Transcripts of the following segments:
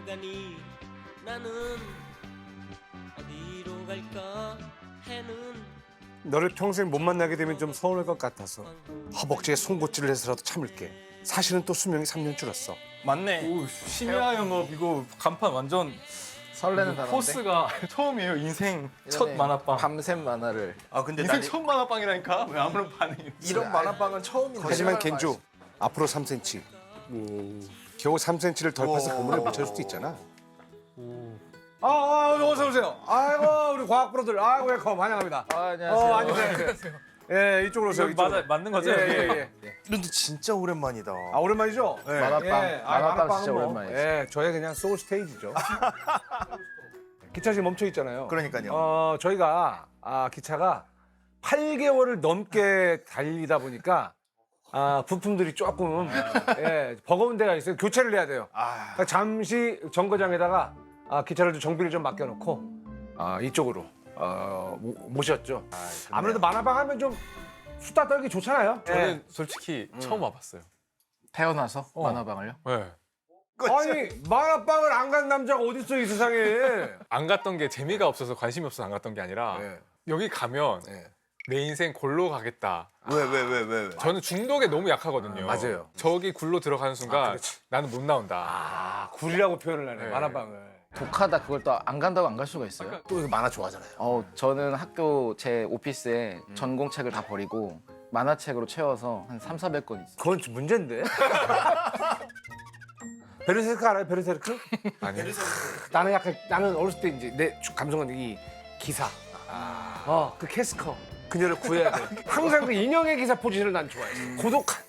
가니 나는 어디로 갈까 해는 너를 평생 못 만나게 되면 좀 서운할 것 같아서 허벅지에 송곳질을 해서라도 참을게. 사실은 또 수명이 3년 줄었어. 맞네. 오, 심야 영업 이거 간판 완전 설레는 단어인데. 포스가 처음이에요. 인생 첫 만화방. 밤샘 만화를. 아 근데 인생 난 첫 만화방이라니까? 왜 아무런 반응이 없어? 이런 만화방은 처음인데. 하지만 겐조 앞으로 3cm. 겨우 3cm를 덜 파서 고문을 못 찾을 수도 있잖아. 어서 오세요. 아이고 우리 과학 프로들. 아이고 웰컴 환영합니다. 안녕하세요. 앉으세요. 예, 이쪽으로 오세요. 이쪽으로. 맞는 거죠? 예. 근데 진짜 오랜만이다. 아 오랜만이죠? 네. 만화방. 만화방 진짜 뭐, 오랜만이지. 예, 저의 그냥 소울 스테이지죠. 기차 지금 멈춰 있잖아요. 그러니까요. 저희가 기차가 8개월을 넘게 달리다 보니까 부품들이 조금 버거운 데가 있어요. 교체를 해야 돼요. 그러니까 잠시 정거장에다가 기차를 좀 정비를 좀 맡겨놓고 이쪽으로 모셨죠. 아무래도 만화방 하면 좀 수다 떨기 좋잖아요. 저는 솔직히 처음 와봤어요. 태어나서 만화방을요? 네. 아니 만화방을 안 간 남자가 어딨어 이 세상에. 안 갔던 게 재미가 없어서 관심이 없어서 안 갔던 게 아니라 네. 여기 가면 네. 내 인생 골로 가겠다. 왜? 저는 중독에 너무 약하거든요. 맞아요. 저기 굴로 들어가는 순간 그렇지. 나는 못 나온다. 굴이라고 표현을 하네. 네. 만화방을. 독하다 그걸 또 안 간다고 안 갈 수가 있어요? 또 만화 좋아하잖아요. 저는 학교 제 오피스에 전공책을 다 버리고 만화책으로 채워서 한 300~400권 있어요. 그건 좀 문제인데. 베르세르크 알아요? 베르세르크? 아니요. 나는 어렸을 때 이제 내 감성은 이 기사. 그 캐스커. 그녀를 구해야 돼. 항상 그 인형의 기사 포지션을 난 좋아했어. 고독한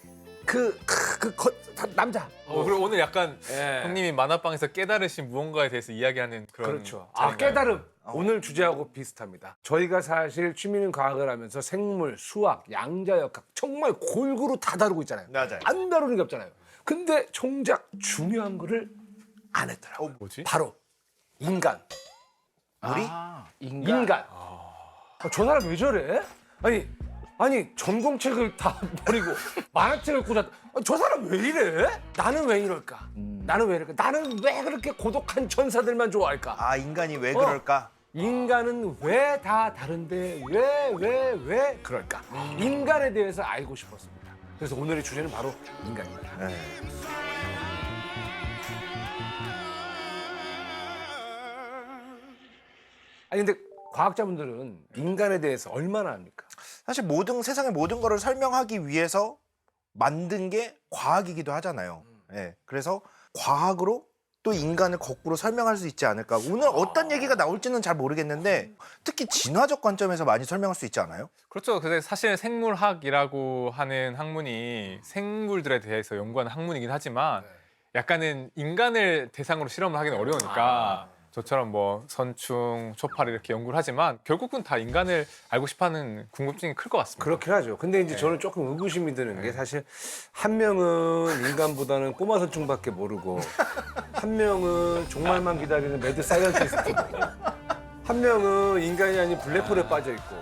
남자. 그리고 오늘 약간 예. 형님이 만화방에서 깨달으신 무언가에 대해서 이야기하는 그런. 그렇죠. 자리인가요? 깨달음. 오늘 주제하고 비슷합니다. 저희가 사실 취미는 과학을 하면서 생물, 수학, 양자역학 정말 골고루 다 다루고 있잖아요. 맞아요. 안 다루는 게 없잖아요. 근데 정작 중요한 거를 안 했더라고요. 뭐지? 바로 인간. 우리? 인간. 저 사람 왜 저래? 아니 전공책을 다 버리고 만화책을 꽂았. 저 사람 왜 이래? 나는 왜 이럴까? 나는 왜 그렇게 고독한 천사들만 좋아할까? 인간이 왜 그럴까? 인간은 왜 다 다른데 왜 그럴까? 인간에 대해서 알고 싶었습니다. 그래서 오늘의 주제는 바로 인간입니다. 아니 근데 과학자분들은 인간에 대해서 얼마나 압니까? 사실 세상의 모든 거를 설명하기 위해서 만든 게 과학이기도 하잖아요. 예. 그래서 과학으로 또 인간을 거꾸로 설명할 수 있지 않을까. 오늘 어떤 얘기가 나올지는 잘 모르겠는데 특히 진화적 관점에서 많이 설명할 수 있지 않아요? 그렇죠. 근데 사실 생물학이라고 하는 학문이 생물들에 대해서 연구하는 학문이긴 하지만 약간은 인간을 대상으로 실험을 하기는 어려우니까 저처럼 뭐 선충, 초파리 이렇게 연구를 하지만 결국은 다 인간을 알고 싶어하는 궁금증이 클 것 같습니다. 그렇긴 하죠. 근데 이제 저는 조금 의구심이 드는 게 사실 한 명은 인간보다는 꼬마 선충밖에 모르고 한 명은 종말만 기다리는 매드 사이언티스트고 한 명은 인간이 아닌 블랙홀에 빠져 있고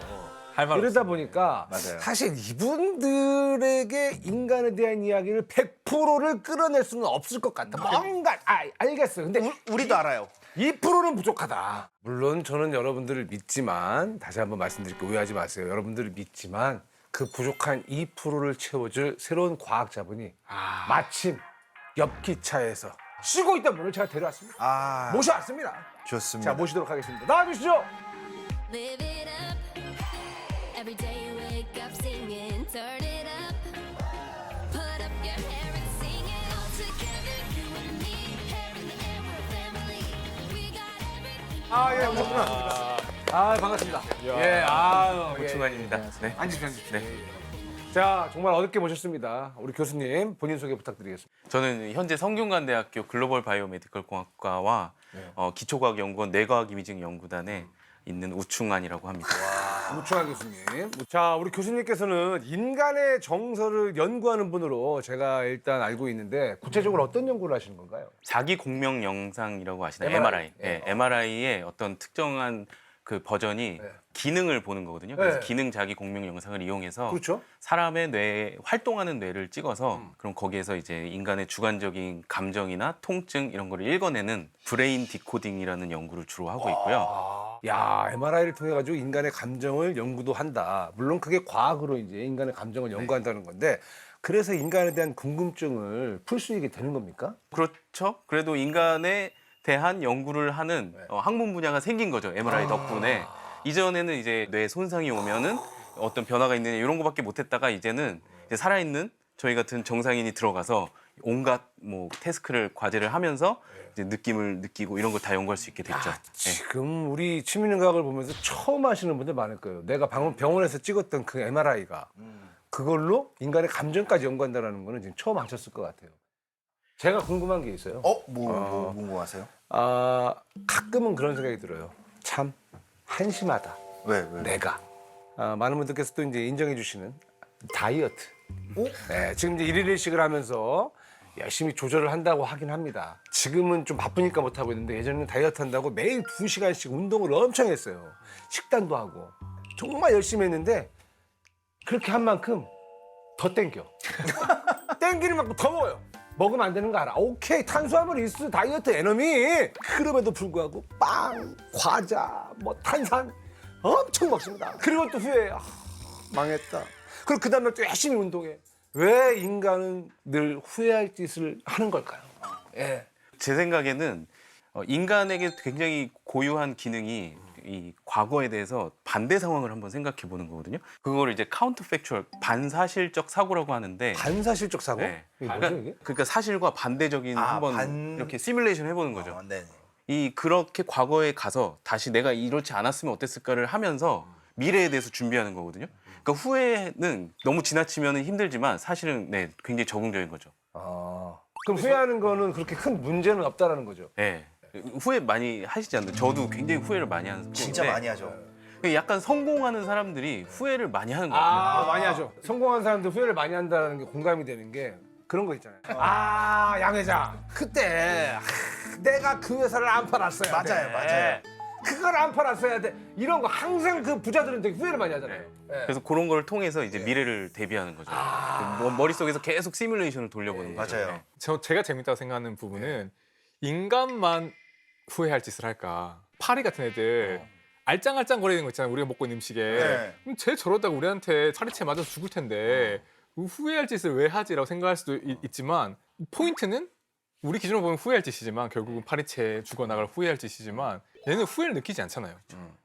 할 말 이러다 없어요. 보니까 맞아요. 사실 이분들에게 인간에 대한 이야기를 100%를 끌어낼 수는 없을 것 같다. 뭔가 알겠어요. 근데 우리도 알아요. 2%는 부족하다. 물론 저는 여러분들을 믿지만 다시 한번 말씀드릴게요. 오해하지 마세요. 여러분들을 믿지만 그 부족한 2%를 채워줄 새로운 과학자분이 마침 옆 기차에서 쉬고 있던 분을 제가 데려왔습니다. 모셔왔습니다. 좋습니다. 자, 모시도록 하겠습니다. 나와주시죠. Live it up. Every day you wake up singing, turn it up. Put up your hair and sing it all together. You and me, hair in the air, we're family. We got everything. 예, 오셨구나. 반갑습니다. 고충환입니다. 네. 앉으십시오. 자, 정말 어렵게 모셨습니다. 우리 교수님 본인 소개 부탁드리겠습니다. 저는 현재 성균관대학교 글로벌 바이오메디컬 공학과와 기초과학연구원 뇌과학 이미징 연구단에 있는 우충환이라고 합니다. 우충환 교수님. 자, 우리 교수님께서는 인간의 정서를 연구하는 분으로 제가 일단 알고 있는데 구체적으로 어떤 연구를 하시는 건가요? 자기 공명 영상이라고 아시나요? MRI. MRI. 네, MRI의 어떤 특정한 그 버전이 네. 기능을 보는 거거든요. 그래서 네. 기능 자기 공명 영상을 이용해서 그렇죠. 사람의 뇌 활동하는 뇌를 찍어서 그럼 거기에서 이제 인간의 주관적인 감정이나 통증 이런 거를 읽어내는 브레인 디코딩이라는 연구를 주로 하고 있고요. 야, MRI를 통해 가지고 인간의 감정을 연구도 한다. 물론 그게 과학으로 이제 인간의 감정을 연구한다는 건데 그래서 인간에 대한 궁금증을 풀 수 있게 되는 겁니까? 그렇죠. 그래도 인간에 대한 연구를 하는 학문 분야가 생긴 거죠. MRI 덕분에. 이전에는 이제 뇌 손상이 오면은 어떤 변화가 있느냐 이런 거밖에 못했다가 이제는 이제 살아있는 저희 같은 정상인이 들어가서 온갖 뭐 태스크를 과제를 하면서 이제 느낌을 느끼고 이런 걸 다 연구할 수 있게 됐죠. 네. 지금 우리 치민의학을 보면서 처음 하시는 분들 많을 거예요. 내가 방금 병원에서 찍었던 그 MRI가 그걸로 인간의 감정까지 연구한다는 거는 지금 처음 하셨을 것 같아요. 제가 궁금한 게 있어요. 뭐 궁금하세요? 아, 가끔은 그런 생각이 들어요. 참 한심하다. 왜? 내가. 많은 분들께서 또 이제 인정해 주시는 다이어트. 네, 지금 이제 일일 일식을 하면서 열심히 조절을 한다고 하긴 합니다. 지금은 좀 바쁘니까 못 하고 있는데 예전에는 다이어트 한다고 매일 2시간씩 운동을 엄청 했어요. 식단도 하고. 정말 열심히 했는데 그렇게 한 만큼 더 땡겨. 땡기는 만큼 더 먹어요. 먹으면 안 되는 거 알아. 오케이, 탄수화물 있어, 다이어트 에너미. 그럼에도 불구하고 빵, 과자, 뭐 탄산 엄청 먹습니다. 그리고 또 후회해. 망했다. 그리고 그 다음날 또 열심히 운동해. 왜 인간은 늘 후회할 짓을 하는 걸까요? 예. 제 생각에는 인간에게 굉장히 고유한 기능이 이 과거에 대해서 반대 상황을 한번 생각해 보는 거거든요. 그거를 이제 카운터 팩추얼 반사실적 사고라고 하는데 반사실적 사고? 네. 이게 뭐죠, 이게? 그러니까 사실과 반대적인 한번 이렇게 시뮬레이션 해보는 거죠. 네. 이 그렇게 과거에 가서 다시 내가 이렇지 않았으면 어땠을까를 하면서 미래에 대해서 준비하는 거거든요. 그러니까 후회는 너무 지나치면 힘들지만 사실은 네, 굉장히 적응적인 거죠. 그럼 후회하는 거는 그렇게 큰 문제는 없다라는 거죠. 네. 후회 많이 하시지 않나요? 저도 굉장히 후회를 많이 하는 진짜 편인데 많이 하죠. 약간 성공하는 사람들이 후회를 많이 하는 것 같아요. 많이 하죠. 성공한 사람들 후회를 많이 한다는 게 공감이 되는 게 그런 거 있잖아요. 양 회장, 그때 내가 그 회사를 안 팔았어야 돼. 맞아요. 그걸 안 팔았어야 돼. 이런 거 항상 그 부자들은 되게 후회를 많이 하잖아요. 예. 그래서 그런 걸 통해서 이제 미래를 대비하는 거죠. 머릿속에서 계속 시뮬레이션을 돌려보는 거죠. 맞아요. 네. 제가 재밌다고 생각하는 부분은 인간만 후회할 짓을 할까? 파리 같은 애들 알짱알짱 거리는 거 있잖아요. 우리가 먹고 있는 음식에. 네. 그럼 쟤 저러다가 우리한테 파리채 맞아서 죽을 텐데 후회할 짓을 왜 하지라고 생각할 수도 있지만 포인트는 우리 기준으로 보면 후회할 짓이지만 결국은 파리채 죽어나갈 후회할 짓이지만 얘는 후회를 느끼지 않잖아요.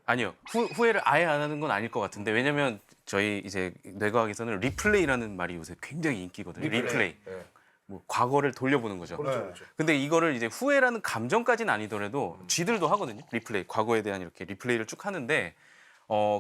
아니요. 후회를 아예 안 하는 건 아닐 것 같은데 왜냐면 저희 이제 뇌과학에서는 리플레이라는 말이 요새 굉장히 인기거든요. 리플레이. 뭐 과거를 돌려보는 거죠. 그렇죠. 근데 이거를 이제 후회라는 감정까지는 아니더라도 쥐들도 하거든요. 리플레이. 과거에 대한 이렇게 리플레이를 쭉 하는데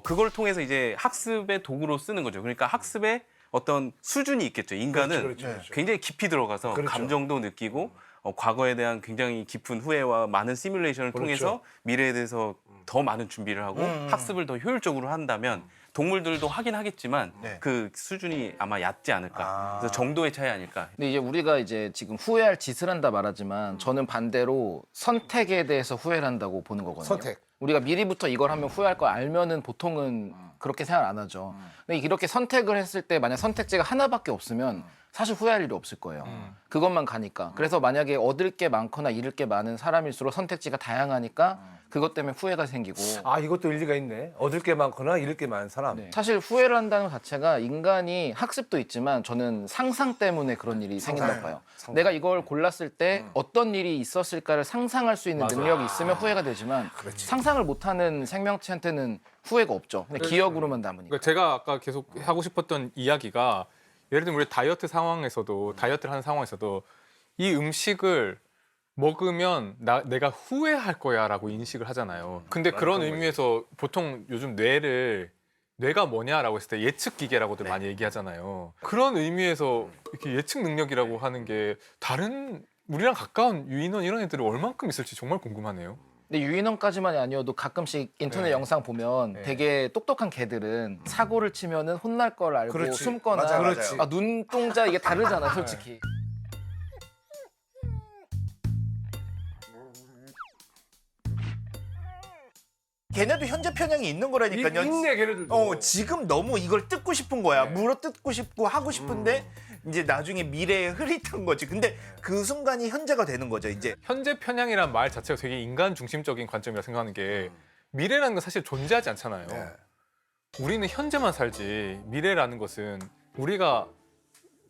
그걸 통해서 이제 학습의 도구로 쓰는 거죠. 그러니까 학습의 어떤 수준이 있겠죠. 인간은 그렇죠. 굉장히 깊이 들어가서 그렇죠. 감정도 느끼고 과거에 대한 굉장히 깊은 후회와 많은 시뮬레이션을 그렇죠. 통해서 미래에 대해서 더 많은 준비를 하고 학습을 더 효율적으로 한다면 동물들도 하긴 하겠지만 네. 그 수준이 아마 얕지 않을까. 그래서 정도의 차이 아닐까. 근데 이제 우리가 이제 지금 후회할 짓을 한다 말하지만 저는 반대로 선택에 대해서 후회를 한다고 보는 거거든요. 선택. 우리가 미리부터 이걸 하면 후회할 걸 알면은 보통은 그렇게 생각 안 하죠. 근데 이렇게 선택을 했을 때 만약 선택지가 하나밖에 없으면 사실 후회할 일이 없을 거예요. 그것만 가니까. 그래서 만약에 얻을 게 많거나 잃을 게 많은 사람일수록 선택지가 다양하니까 그것 때문에 후회가 생기고. 이것도 일리가 있네. 얻을 게 많거나 잃을 게 많은 사람. 네. 사실 후회를 한다는 것 자체가 인간이 학습도 있지만 저는 상상 때문에 그런 일이 생긴다고 봐요. 내가 이걸 골랐을 때 어떤 일이 있었을까를 상상할 수 있는 능력이 있으면 후회가 되지만 상상을 못하는 생명체한테는 후회가 없죠. 근데 기억으로만 남으니까. 그러니까 제가 아까 계속 하고 싶었던 이야기가 예를 들면 우리 다이어트 상황에서도 다이어트를 하는 상황에서도 이 음식을 먹으면 내가 후회할 거야라고 인식을 하잖아요. 근데 그런 의미에서 보통 요즘 뇌가 뭐냐라고 했을 때 예측 기계라고들 많이 얘기하잖아요. 그런 의미에서 이렇게 예측 능력이라고 하는 게 다른 우리랑 가까운 유인원 이런 애들이 얼만큼 있을지 정말 궁금하네요. 근데 유인원까지만이 아니어도 가끔씩 인터넷 영상 보면 되게 똑똑한 개들은 사고를 치면은 혼날 걸 알고 그렇지. 숨거나 맞아요, 맞아요. 눈동자 이게 다르잖아, 솔직히. 걔네도 현재 편향이 있는 거라니까요. 있네 걔네들도. 지금 너무 이걸 뜯고 싶은 거야. 물어 뜯고 싶고 하고 싶은데 이제 나중에 미래에 흐릿한 거지. 근데 그 순간이 현재가 되는 거죠. 이제 현재 편향이란 말 자체가 되게 인간 중심적인 관점이라 생각하는 게 미래라는 건 사실 존재하지 않잖아요. 우리는 현재만 살지 미래라는 것은 우리가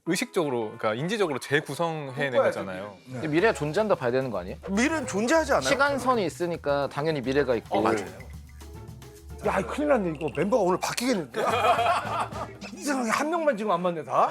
의식적으로, 그러니까 인지적으로 재구성해낸 거잖아요. 근데 미래가 존재한다 봐야 되는 거 아니에요? 미래는 존재하지 않아요. 시간선이 있으니까 당연히 미래가 있고. 야, 큰일 났네. 이거 멤버가 오늘 바뀌겠는데? 이상하게 한 명만 지금 안 맞네, 다?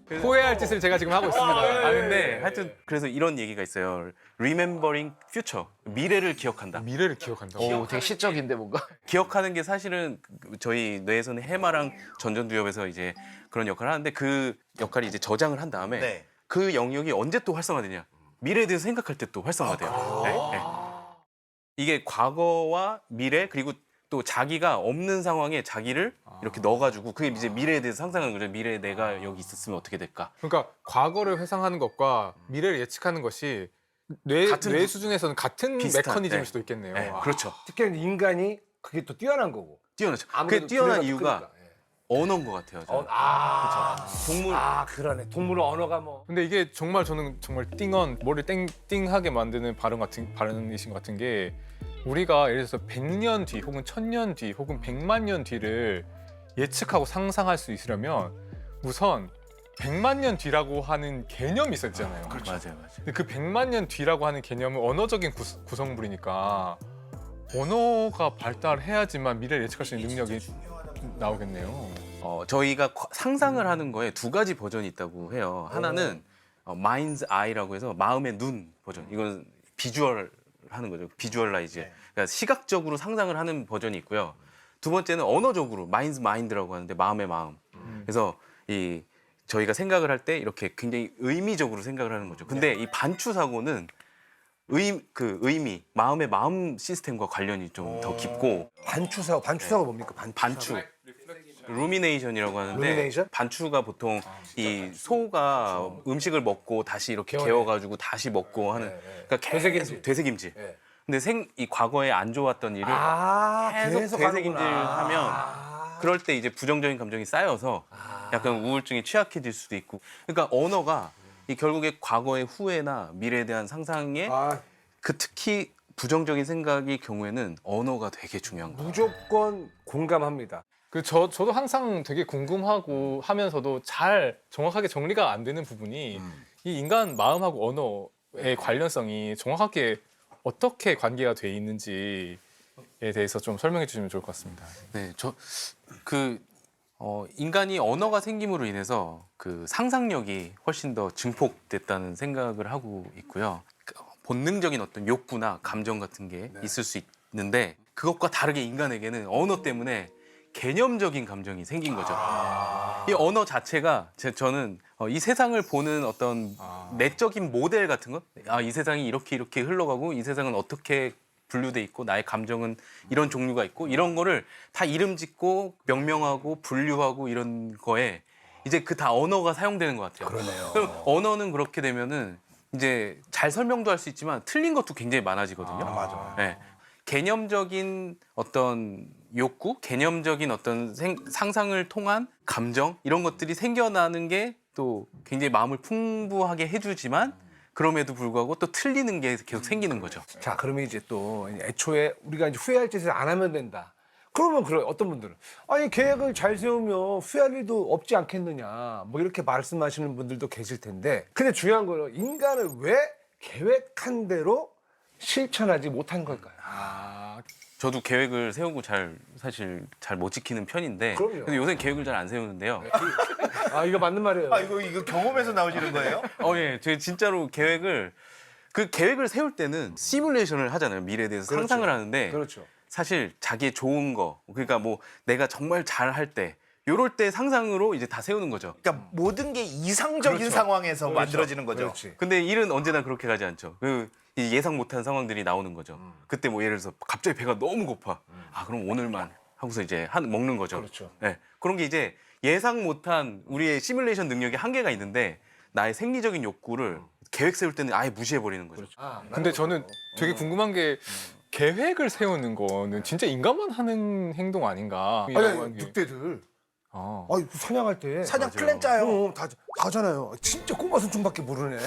후회할 짓을 제가 지금 하고 있습니다. 아 근데 하여튼 그래서 이런 얘기가 있어요. Remembering future. 미래를 기억한다. 미래를 기억한다고. 오, 되게 시적인데 뭔가. 기억하는 게 사실은 저희 뇌에서는 해마랑 전전두엽에서 이제 그런 역할을 하는데 그 역할이 이제 저장을 한 다음에 네. 그 영역이 언제 또 활성화되냐? 미래에 대해서 생각할 때 또 활성화돼요. 네, 네. 이게 과거와 미래 그리고 또 자기가 없는 상황에 자기를 이렇게 넣어가지고 그게 이제 미래에 대해서 상상하는 거죠. 미래에 내가 여기 있었으면 어떻게 될까? 그러니까 과거를 회상하는 것과 미래를 예측하는 것이 뇌 같은 수준에서는 같은 비슷한, 메커니즘일 네. 수도 있겠네요. 네, 아. 그렇죠. 특히 인간이 그게 또 뛰어난 거고. 뛰어나죠. 그 아무래도 뛰어난 두뇌가 이유가 크니까. 예. 언어인 것 같아요. 저는. 동물 그러네. 동물 언어가 뭐. 근데 이게 정말 저는 정말 띵언 머리 땡띵하게 만드는 발언이신 것 같은 게 우리가 예를 들어서 100년 뒤 혹은 1000년 뒤 혹은 100만 년 뒤를 예측하고 상상할 수 있으려면 우선 100만 년 뒤라고 하는 개념이 있었잖아요. 맞아요, 맞아요. 근데 그 100만 년 뒤라고 하는 개념은 언어적인 구성물이니까 언어가 발달해야지만 미래를 예측할 수 있는 능력이 나오겠네요. 저희가 상상을 하는 거에 두 가지 버전이 있다고 해요. 하나는 mind's eye라고 해서 마음의 눈 버전. 이건 비주얼 하는 거죠. 비주얼라이즈. 그러니까 시각적으로 상상을 하는 버전이 있고요. 두 번째는 언어적으로 mind's mind라고 하는데 마음의 마음. 그래서 이 저희가 생각을 할 때 이렇게 굉장히 의미적으로 생각을 하는 거죠. 근데 이 반추 사고는 의미, 마음의 마음 시스템과 관련이 좀 더 깊고 반추사가 뭡니까? 반추. 루미네이션이라고 하는데 루미네이션? 반추가 보통 이 소가 음식을 먹고 다시 이렇게 개워가지고 다시 먹고 하는 그러니까 계속 되새김질. 네. 근데 이 과거에 안 좋았던 일을 계속 되새김질하면 그럴 때 이제 부정적인 감정이 쌓여서 약간 우울증에 취약해질 수도 있고. 그러니까 언어가 이 결국에 과거의 후회나 미래에 대한 상상에 그 특히 부정적인 생각의 경우에는 언어가 되게 중요한 거예요. 무조건 공감합니다. 저도 항상 되게 궁금하고 하면서도 잘 정확하게 정리가 안 되는 부분이 이 인간 마음하고 언어의 관련성이 정확하게 어떻게 관계가 돼 있는지에 대해서 좀 설명해 주시면 좋을 것 같습니다. 네, 인간이 언어가 생김으로 인해서 그 상상력이 훨씬 더 증폭됐다는 생각을 하고 있고요. 본능적인 어떤 욕구나 감정 같은 게 있을 수 있는데 그것과 다르게 인간에게는 언어 때문에 개념적인 감정이 생긴 거죠. 이 언어 자체가 저는 이 세상을 보는 어떤 내적인 모델 같은 것, 이 세상이 이렇게 흘러가고 이 세상은 어떻게 분류돼 있고 나의 감정은 이런 종류가 있고 이런 거를 다 이름 짓고 명명하고 분류하고 이런 거에 이제 그 다 언어가 사용되는 것 같아요. 그러네요. 그럼 언어는 그렇게 되면은 이제 잘 설명도 할 수 있지만 틀린 것도 굉장히 많아지거든요. 맞아. 네. 개념적인 어떤 욕구, 개념적인 어떤 상상을 통한 감정 이런 것들이 생겨나는 게 또 굉장히 마음을 풍부하게 해주지만 그럼에도 불구하고 또 틀리는 게 계속 생기는 거죠. 자, 그러면 이제 또 애초에 우리가 이제 후회할 짓을 안 하면 된다. 그러면 어떤 분들은 아니 계획을 잘 세우면 후회할 일도 없지 않겠느냐 뭐 이렇게 말씀하시는 분들도 계실 텐데 근데 중요한 거는 인간은 왜 계획한 대로 실천하지 못한 걸까요? 저도 계획을 세우고 사실 잘 못 지키는 편인데 그럼요. 근데 요새 계획을 잘 안 세우는데요. 이거 맞는 말이에요. 이거 경험에서 나오시는 거예요? 예, 제가 진짜로 계획을 세울 때는 시뮬레이션을 하잖아요. 미래에 대해서 그렇죠. 상상을 하는데 그렇죠. 사실 자기의 좋은 거 그러니까 뭐 내가 정말 잘할 때 요럴 때 상상으로 이제 다 세우는 거죠. 그러니까 모든 게 이상적인 상황에서 만들어지는 거죠. 그렇지. 근데 일은 언제나 그렇게 가지 않죠. 이 예상 못한 상황들이 나오는 거죠. 그때 뭐 예를 들어서 갑자기 배가 너무 고파. 그럼 오늘만 하고서 이제 먹는 거죠. 그렇죠. 네. 그런 게 이제 예상 못한 우리의 시뮬레이션 능력이 한계가 있는데 나의 생리적인 욕구를 계획 세울 때는 아예 무시해 버리는 거죠. 근데 저는 되게 궁금한 게 계획을 세우는 거는 진짜 인간만 하는 행동 아닌가? 아니, 늑대들. 아. 사냥할 때. 사냥 플랜 짜요. 다 하잖아요. 진짜 꼬마 순충밖에 모르네.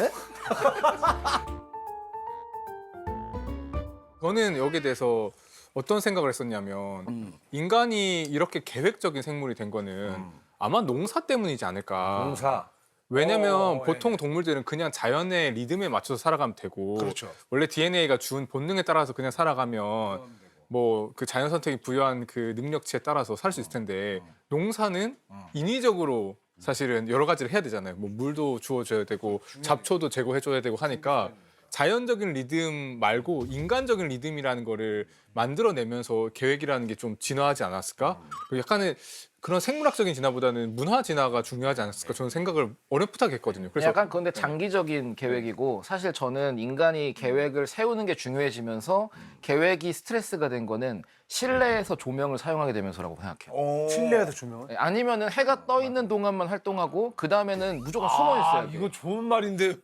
저는 여기에 대해서 어떤 생각을 했었냐면 인간이 이렇게 계획적인 생물이 된 거는 아마 농사 때문이지 않을까. 농사. 왜냐면 오, 보통 예. 동물들은 그냥 자연의 리듬에 맞춰서 살아가면 되고 그렇죠. 원래 DNA가 준 본능에 따라서 그냥 살아가면 뭐 그 자연 선택이 부여한 그 능력치에 따라서 살 수 있을 텐데 농사는 인위적으로 사실은 여러 가지를 해야 되잖아요. 뭐 물도 주어줘야 되고 잡초도 제거해줘야 되고 하니까 자연적인 리듬 말고 인간적인 리듬이라는 거를 만들어내면서 계획이라는 게 좀 진화하지 않았을까? 약간의 그런 생물학적인 진화보다는 문화 진화가 중요하지 않았을까? 저는 생각을 어렴풋하게 했거든요. 그래서 약간 그런데 장기적인 계획이고 사실 저는 인간이 계획을 세우는 게 중요해지면서 계획이 스트레스가 된 거는 실내에서 조명을 사용하게 되면서라고 생각해요. 실내에서 조명. 아니면은 해가 떠 있는 동안만 활동하고 그 다음에는 무조건 숨어 있어야 돼. 이거 좋은 말인데요.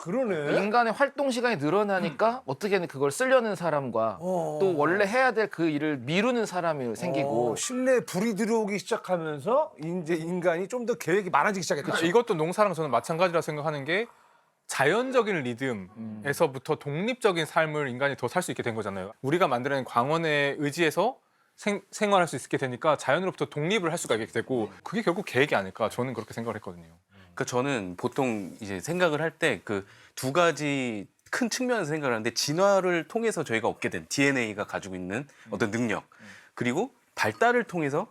그러네. 인간의 활동 시간이 늘어나니까 어떻게든 그걸 쓰려는 사람과 또 원래 해야 될 그 일을 미루는 사람이 생기고 실내에 불이 들어오기 시작하면서 이제 인간이 좀 더 계획이 많아지기 시작했다. 이것도 농사랑 저는 마찬가지라 생각하는 게 자연적인 리듬에서부터 독립적인 삶을 인간이 더 살 수 있게 된 거잖아요. 우리가 만들어낸 광원에 의지해서 생활할 수 있게 되니까 자연으로부터 독립을 할 수가 있게 되고 그게 결국 계획이 아닐까 저는 그렇게 생각을 했거든요. 그 저는 보통 이제 생각을 할 때 그 두 가지 큰 측면에서 생각을 하는데 진화를 통해서 저희가 얻게 된 DNA가 가지고 있는 어떤 능력 그리고 발달을 통해서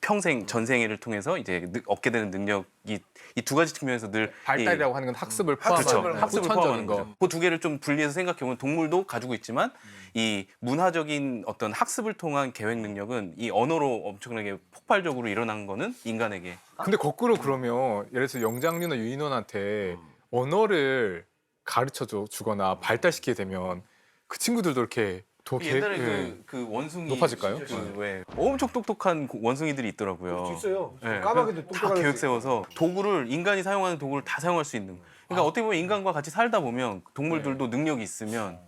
평생 전생애를 통해서 이제 얻게 되는 능력이 이 두 가지 측면에서 늘 발달이라고 하는 건 학습을 포함한 그렇죠. 학습을 포함하는 거. 거죠. 그 두 개를 좀 분리해서 생각해보면 동물도 가지고 있지만 이 문화적인 어떤 학습을 통한 계획 능력은 이 언어로 엄청나게 폭발적으로 일어난 거는 인간에게. 근데 거꾸로 그러면 예를 들어서 영장류나 유인원한테 언어를 가르쳐 주거나 발달시키게 되면 그 친구들도 이렇게 더 옛날에 예. 그 원숭이 높아질까요? 왜 엄청 똑똑한 원숭이들이 있더라고요. 있어요. 네. 까마귀도 다 똑똑하게 계획 세워서 도구를 인간이 사용하는 도구를 다 사용할 수 있는. 그러니까 어떻게 보면 인간과 같이 살다 보면 동물들도 능력이 있으면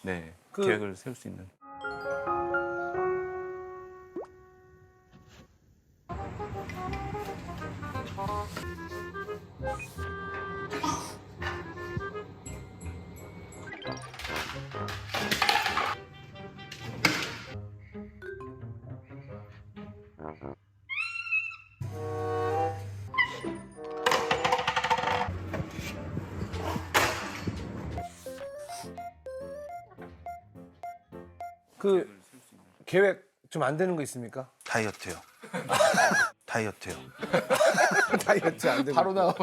네 계획을 세울 수 있는. 그 계획 좀 안 되는 거 있습니까? 다이어트요. 다이어트요. 다이어트 안 되고. 바로 나와.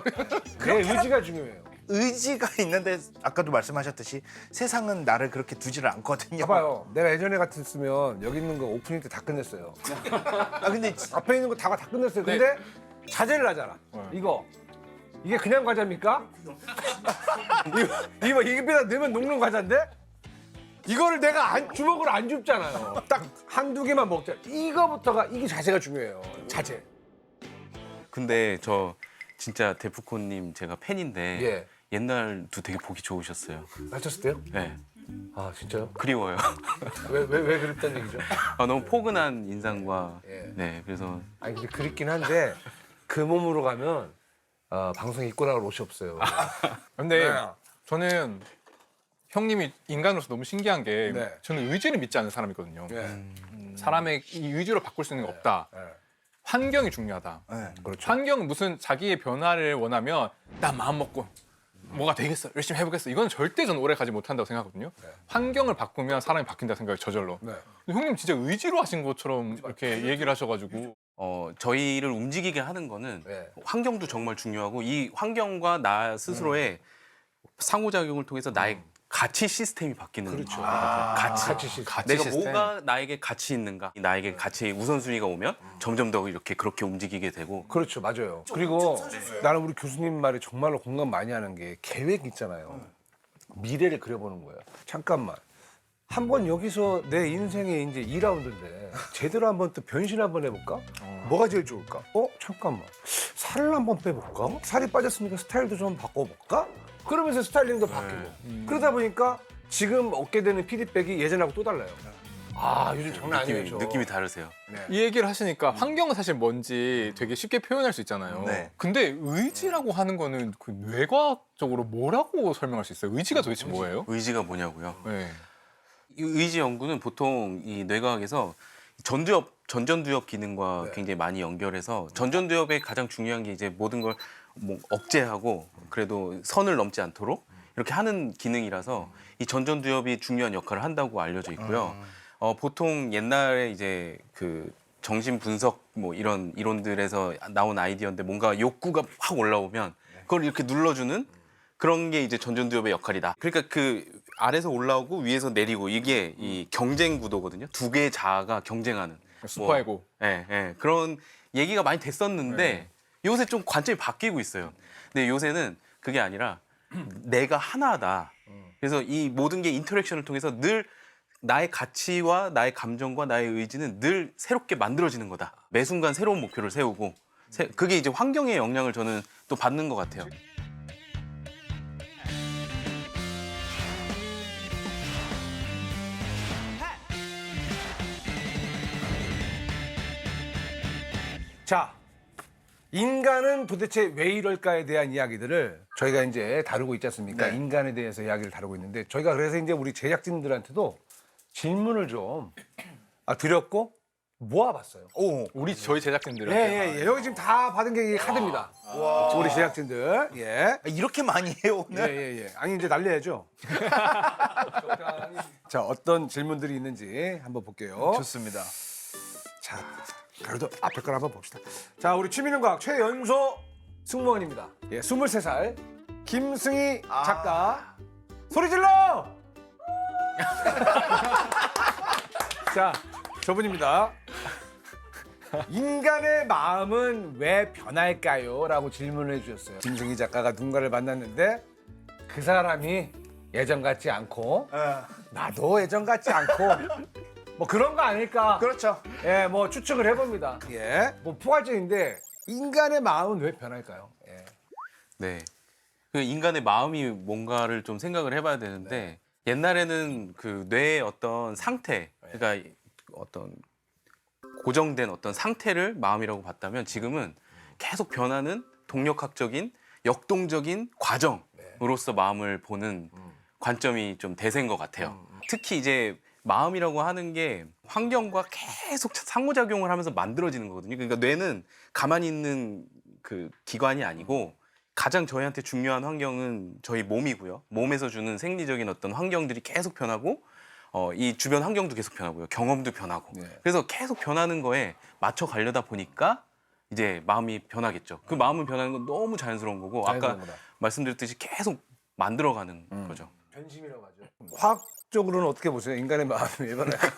내 의지가 중요해요. 의지가 있는데 아까도 말씀하셨듯이 세상은 나를 그렇게 두지를 않거든요. 봐봐요. 내가 예전에 같았으면 여기 있는 거 오프닝 때 다 끝냈어요. 근데 앞에 있는 거 다 끝냈어요. 근데 자제를 하잖아. 이게 그냥 과자입니까? 이거 입에다 넣으면 녹는 과자인데? 이거를 내가 주먹으로 안 줍잖아요. 딱 한두 개만 먹자. 이거부터가 이게 자세가 중요해요. 자제. 근데 저 진짜 데프콘님 제가 팬인데 예. 옛날도 되게 보기 좋으셨어요. 다쳤을 때요? 네. 아 진짜요? 그리워요. 왜 그랬단 얘기죠? 너무 포근한 인상과 예. 네 그래서 아니 근데 그립긴 한데 그 몸으로 가면 방송에 입고 나갈 옷이 없어요. 근데 네. 저는 형님이 인간으로서 너무 신기한 게 네. 저는 의지를 믿지 않는 사람이거든요. 사람의 이 의지로 바꿀 수 있는 게 없다. 네. 환경이 중요하다. 네. 그렇죠. 환경은 무슨 자기의 변화를 원하면 난 마음 먹고 뭐가 되겠어 열심히 해보겠어 이건 절대 저는 오래 가지 못한다고 생각하거든요. 환경을 바꾸면 사람이 바뀐다 생각이 저절로. 네. 근데 형님 진짜 의지로 하신 것처럼 이렇게 얘기를 하셔가지고 저희를 움직이게 하는 거는 네. 환경도 정말 중요하고 이 환경과 나 스스로의 상호작용을 통해서 나의 가치 시스템이 바뀌는 그렇죠. 가치. 시스템. 내가 시스템. 뭐가 나에게 가치 있는가 나에게 가치의 우선순위가 오면 점점 더 이렇게 그렇게 움직이게 되고 그렇죠, 맞아요. 그리고 나는 우리 교수님 말에 정말로 공감 많이 하는 게 계획 있잖아요. 미래를 그려보는 거예요. 잠깐만. 한번 여기서 내 인생의 이제 2라운드인데 제대로 한번 또 변신 한번 해볼까? 뭐가 제일 좋을까? 잠깐만. 살을 한번 빼볼까? 살이 빠졌으니까 스타일도 좀 바꿔볼까? 그러면서 스타일링도 바뀌고. 그러다 보니까 지금 얻게 되는 피드백이 예전하고 또 달라요. 아 요즘 장난 아니죠. 느낌이 다르세요. 이 얘기를 하시니까 환경은 사실 뭔지 되게 쉽게 표현할 수 있잖아요. 네. 근데 의지라고 하는 거는 그 뇌과학적으로 뭐라고 설명할 수 있어요? 의지가 도대체 뭐예요? 의지가 뭐냐고요? 네. 이 의지 연구는 보통 이 뇌과학에서 전전두엽 기능과 굉장히 많이 연결해서 전전두엽의 가장 중요한 게 이제 모든 걸 뭐 억제하고 그래도 선을 넘지 않도록 이렇게 하는 기능이라서 이 전전두엽이 중요한 역할을 한다고 알려져 있고요. 보통 옛날에 이제 그 정신 분석 뭐 이런 이론들에서 나온 아이디어인데 뭔가 욕구가 확 올라오면 그걸 이렇게 눌러주는 그런 게 이제 전전두엽의 역할이다. 그러니까 그 아래서 올라오고 위에서 내리고 이게 이 경쟁 구도거든요. 두 개의 자아가 경쟁하는. 슈퍼에고. 그런 얘기가 많이 됐었는데 요새 좀 관점이 바뀌고 있어요. 근데 요새는 그게 아니라 내가 하나다. 그래서 이 모든 게 인터랙션을 통해서 늘 나의 가치와 나의 감정과 나의 의지는 늘 새롭게 만들어지는 거다. 매 순간 새로운 목표를 세우고 그게 이제 환경의 영향을 저는 또 받는 것 같아요. 자, 인간은 도대체 왜 이럴까에 대한 이야기들을 저희가 이제 다루고 있지 않습니까? 네. 인간에 대해서 이야기를 다루고 있는데 저희가 그래서 이제 우리 제작진들한테도 질문을 좀 드렸고 모아봤어요. 오. 저희 제작진들한테. 여기 지금 다 받은 게 이 카드입니다. 우리 제작진들. 예. 이렇게 많이 해요 오늘? 예. 아니 이제 날려야죠. 자, 어떤 질문들이 있는지 한번 볼게요. 좋습니다. 자, 그래도 앞에 걸 한번 봅시다. 자, 우리 취미는과학 최연소 승무원입니다. 예, 23살 김승희 작가. 소리 질러! 자, 저분입니다. 인간의 마음은 왜 변할까요? 라고 질문을 해주셨어요. 김승희 작가가 누군가를 만났는데 그 사람이 예전 같지 않고 나도 예전 같지 않고 뭐 그런 거 아닐까? 그렇죠. 예, 뭐 추측을 해봅니다. 예, 뭐 포괄적인데 인간의 마음은 왜 변할까요? 예. 네. 그 인간의 마음이 뭔가를 좀 생각을 해봐야 되는데 옛날에는 그 뇌의 어떤 상태, 그러니까 어떤 고정된 어떤 상태를 마음이라고 봤다면 지금은 계속 변하는 동력학적인 역동적인 과정으로서 마음을 보는 관점이 좀 대세인 것 같아요. 특히 이제 마음이라고 하는 게 환경과 계속 상호작용을 하면서 만들어지는 거거든요. 그러니까 뇌는 가만히 있는 그 기관이 아니고 가장 저희한테 중요한 환경은 저희 몸이고요. 몸에서 주는 생리적인 어떤 환경들이 계속 변하고 이 주변 환경도 계속 변하고요. 경험도 변하고. 그래서 계속 변하는 거에 맞춰 가려다 보니까 이제 마음이 변하겠죠. 그 마음은 변하는 건 너무 자연스러운 거고 아까 말씀드렸듯이 계속 만들어가는 거죠. 변심이라고 하죠. 화학적으로는 어떻게 보세요? 인간의 마음이 왜 변할까?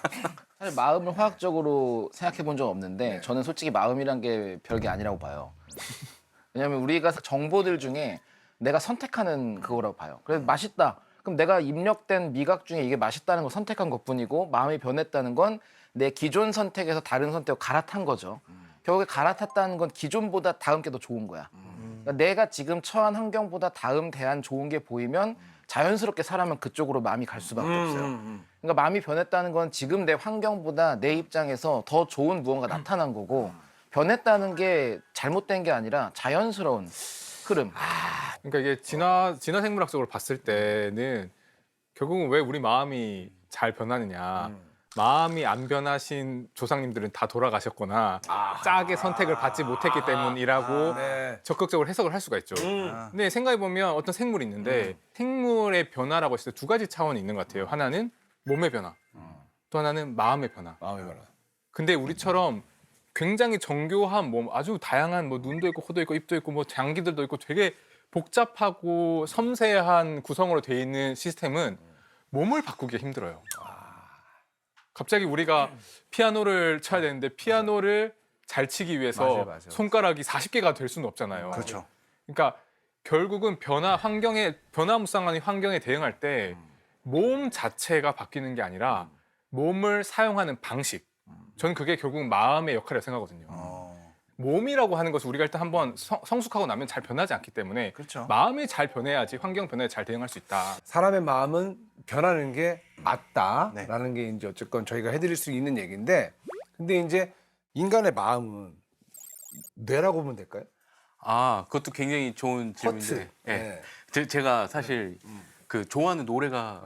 사실 마음을 화학적으로 생각해 본 적은 없는데 저는 솔직히 마음이란 게 별게 아니라고 봐요. 왜냐하면 우리가 정보들 중에 내가 선택하는 그거라고 봐요. 그래서 맛있다. 그럼 내가 입력된 미각 중에 이게 맛있다는 걸 선택한 것뿐이고 마음이 변했다는 건 내 기존 선택에서 다른 선택으로 갈아탄 거죠. 결국에 갈아탔다는 건 기존보다 다음 게 더 좋은 거야. 그러니까 내가 지금 처한 환경보다 다음 대안 좋은 게 보이면 자연스럽게 사람은 그쪽으로 마음이 갈 수밖에 없어요. 그러니까 마음이 변했다는 건 지금 내 환경보다 내 입장에서 더 좋은 무언가 나타난 거고 변했다는 게 잘못된 게 아니라 자연스러운 흐름. 그러니까 이게 진화 생물학적으로 봤을 때는 결국은 왜 우리 마음이 잘 변하느냐. 마음이 안 변하신 조상님들은 다 돌아가셨거나 짜게 선택을 받지 못했기 때문이라고 네. 적극적으로 해석을 할 수가 있죠. 근데 생각해 보면 어떤 생물이 있는데 생물의 변화라고 했을 때 두 가지 차원이 있는 것 같아요. 하나는 몸의 변화, 또 하나는 마음의 변화. 마음의 변화. 근데 우리처럼 굉장히 정교한 몸, 아주 다양한 뭐 눈도 있고 코도 있고 입도 있고 뭐 장기들도 있고 되게 복잡하고 섬세한 구성으로 돼 있는 시스템은 몸을 바꾸기가 힘들어요. 갑자기 우리가 피아노를 쳐야 되는데 피아노를 잘 치기 위해서 맞아요. 손가락이 40개가 될 수는 없잖아요. 그렇죠. 그러니까 결국은 변화무쌍한 환경에 대응할 때 몸 자체가 바뀌는 게 아니라 몸을 사용하는 방식. 저는 그게 결국 마음의 역할이라고 생각하거든요. 몸이라고 하는 것을 우리가 일단 한번 성숙하고 나면 잘 변하지 않기 때문에 그렇죠. 마음이 잘 변해야지 환경 변화에 잘 대응할 수 있다. 사람의 마음은 변하는 게 맞다라는 게 이제 어쨌건 저희가 해드릴 수 있는 얘기인데, 근데 이제 인간의 마음은 뇌라고 보면 될까요? 아, 그것도 굉장히 좋은 질문인데. 예. 제가 사실 그 좋아하는 노래가